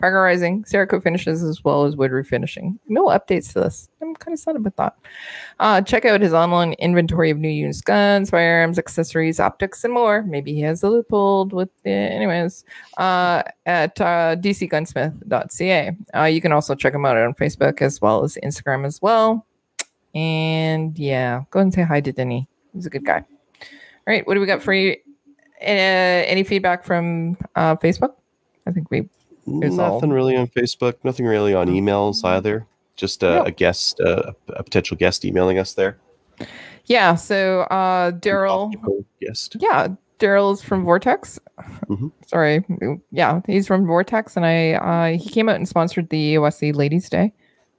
parkerizing, Cerakote finishes, as well as wood refinishing. No updates to this. I'm kind of sad about that. Check out his online inventory of new used guns, firearms, accessories, optics, and more. Maybe he has a loophole with anyways. At dcgunsmith.ca. You can also check him out on Facebook as well as Instagram as well. And yeah, go and say hi to Denny. He's a good guy. All right, what do we got for you? Any feedback from Facebook? I think nothing really on Facebook. Nothing really on emails either. Just a guest, a potential guest emailing us there. Yeah. So Daryl. Guest. Yeah, Daryl is from Vortex. Sorry. Yeah, he's from Vortex, and he came out and sponsored the USC Ladies' Day.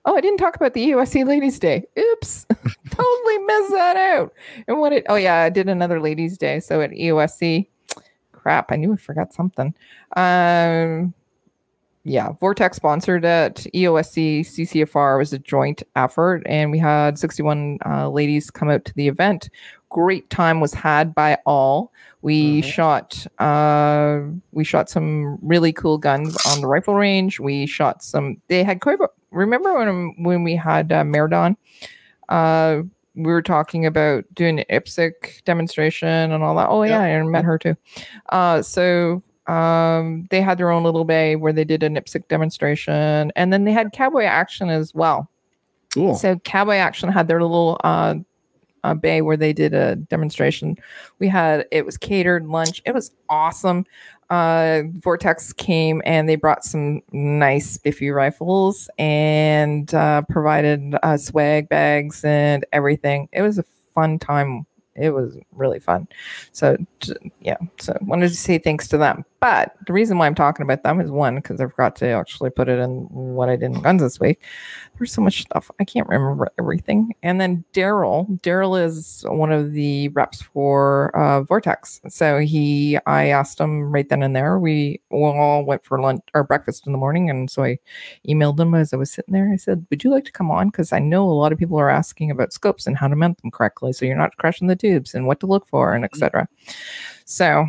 Oh, I didn't talk about the USC Ladies' Day. Oops, totally missed that out. And I did another Ladies' Day. So at USC, crap, I knew I forgot something. Yeah, Vortex sponsored it. EOSC CCFR was a joint effort, and we had 61 ladies come out to the event great time was had by all. We shot some really cool guns on the rifle range. We shot some. They had remember when we had Merdon? We were talking about doing an Ipsec demonstration and all that. Oh yeah, I met her too. So they had their own little bay where they did an Ipsec demonstration, and then they had Cowboy Action as well. Cool. So Cowboy Action had their little bay where they did a demonstration. It was catered lunch. It was awesome. Vortex came and they brought some nice spiffy rifles and provided swag bags and everything. It was a fun time. It was really fun. So yeah, so wanted to say thanks to them. But the reason why I'm talking about them is one, because I forgot to actually put it in what I did in guns this week. There's so much stuff. I can't remember everything. And then Daryl is one of the reps for Vortex. So I asked him right then and there. We all went for lunch or breakfast in the morning. And so I emailed him as I was sitting there. I said, would you like to come on? Because I know a lot of people are asking about scopes and how to mount them correctly, so you're not crushing the tubes and what to look for and etc. So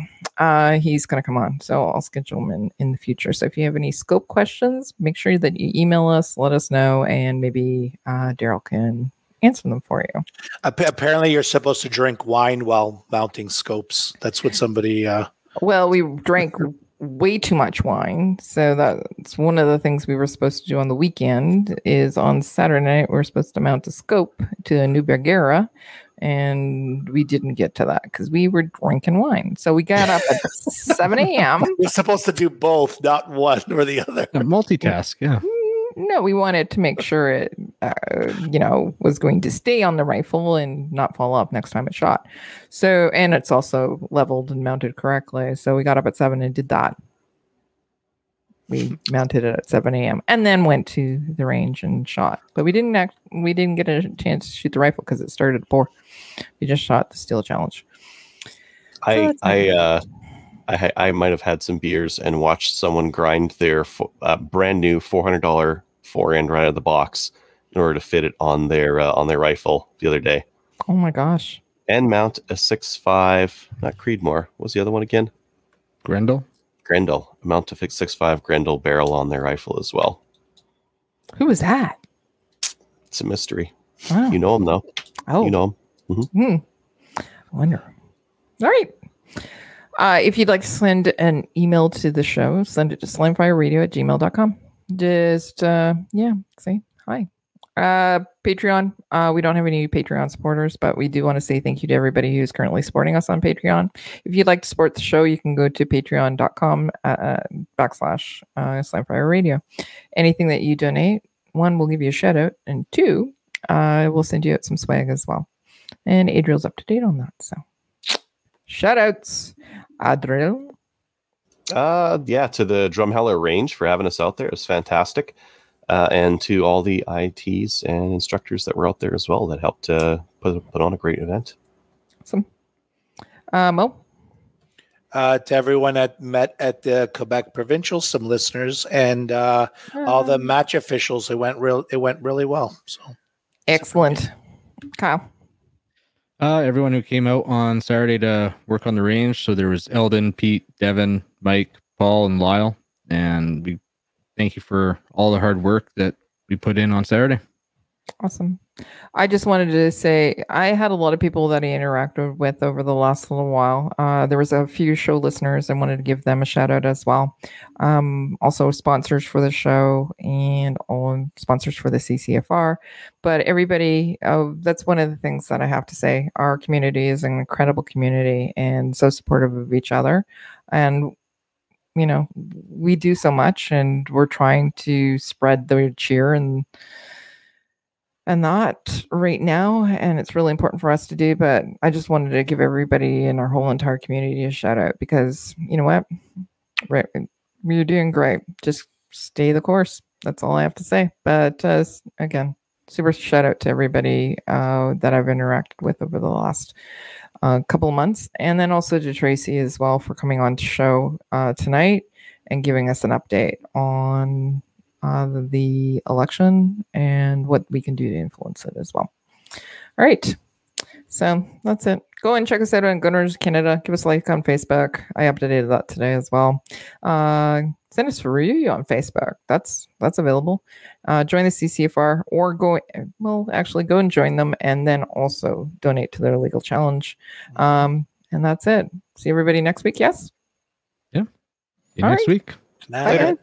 he's going to come on. So I'll schedule him in the future. So if you have any scope questions, make sure that you email us, let us know, and maybe Daryl can answer them for you. Apparently you're supposed to drink wine while mounting scopes. That's what somebody... Well, we drank way too much wine. So that's one of the things we were supposed to do on the weekend. Is on Saturday night, we're supposed to mount a scope to a new Bergera. And we didn't get to that because we were drinking wine. So we got up at 7 a.m. We're supposed to do both, not one or the other. Multitask, yeah. No, we wanted to make sure it, was going to stay on the rifle and not fall off next time it shot. So, and it's also leveled and mounted correctly. So we got up at 7 and did that. We mounted it at 7 a.m. and then went to the range and shot. But we didn't get a chance to shoot the rifle because it started at 4. We just shot the steel challenge. I might have had some beers and watched someone grind their brand new $400 fore-end right out of the box in order to fit it on their rifle the other day. Oh my gosh! And mount a 6.5, not Creedmoor. What was the other one again? Grendel. Mount a 6.5 Grendel barrel on their rifle as well. Who was that? It's a mystery. Wow. You know him though. Oh, you know him. I wonder. All right. If you'd like to send an email to the show, send it to slamfireradio@gmail.com. Just, say hi. Patreon. We don't have any Patreon supporters, but we do want to say thank you to everybody who's currently supporting us on Patreon. If you'd like to support the show, you can go to patreon.com /SlamFireRadio. Anything that you donate, 1, we'll give you a shout out, and 2, we'll send you out some swag as well. And Adriel's up to date on that. So shout outs, Adriel. To the Drumheller range for having us out there. It was fantastic. And to all the ITs and instructors that were out there as well that helped put on a great event. Awesome. Mo? To everyone that met at the Quebec Provincials, some listeners, and all the match officials. It went really well. So excellent. Kyle? Everyone who came out on Saturday to work on the range. So there was Eldon, Pete, Devin, Mike, Paul, and Lyle. And we thank you for all the hard work that we put in on Saturday. Awesome. I just wanted to say I had a lot of people that I interacted with over the last little while. There was a few show listeners. I wanted to give them a shout out as well. Also sponsors for the show and all sponsors for the CCFR. But everybody, that's one of the things that I have to say. Our community is an incredible community and so supportive of each other. And we do so much, and we're trying to spread the cheer and that right now, and it's really important for us to do. But I just wanted to give everybody in our whole entire community a shout out, because you know what, right, you're doing great. Just stay the course. That's all I have to say. But again, super shout out to everybody that I've interacted with over the last couple of months, and then also to Tracy as well for coming on to show tonight and giving us an update on the election and what we can do to influence it as well. All right. So that's it. Go and check us out on Gunners Canada. Give us a like on Facebook. I updated that today as well. Send us a review on Facebook. That's available. Join the CCFR or go and join them and then also donate to their legal challenge. And that's it. See everybody next week. Yes. Yeah. See you next week. Bye.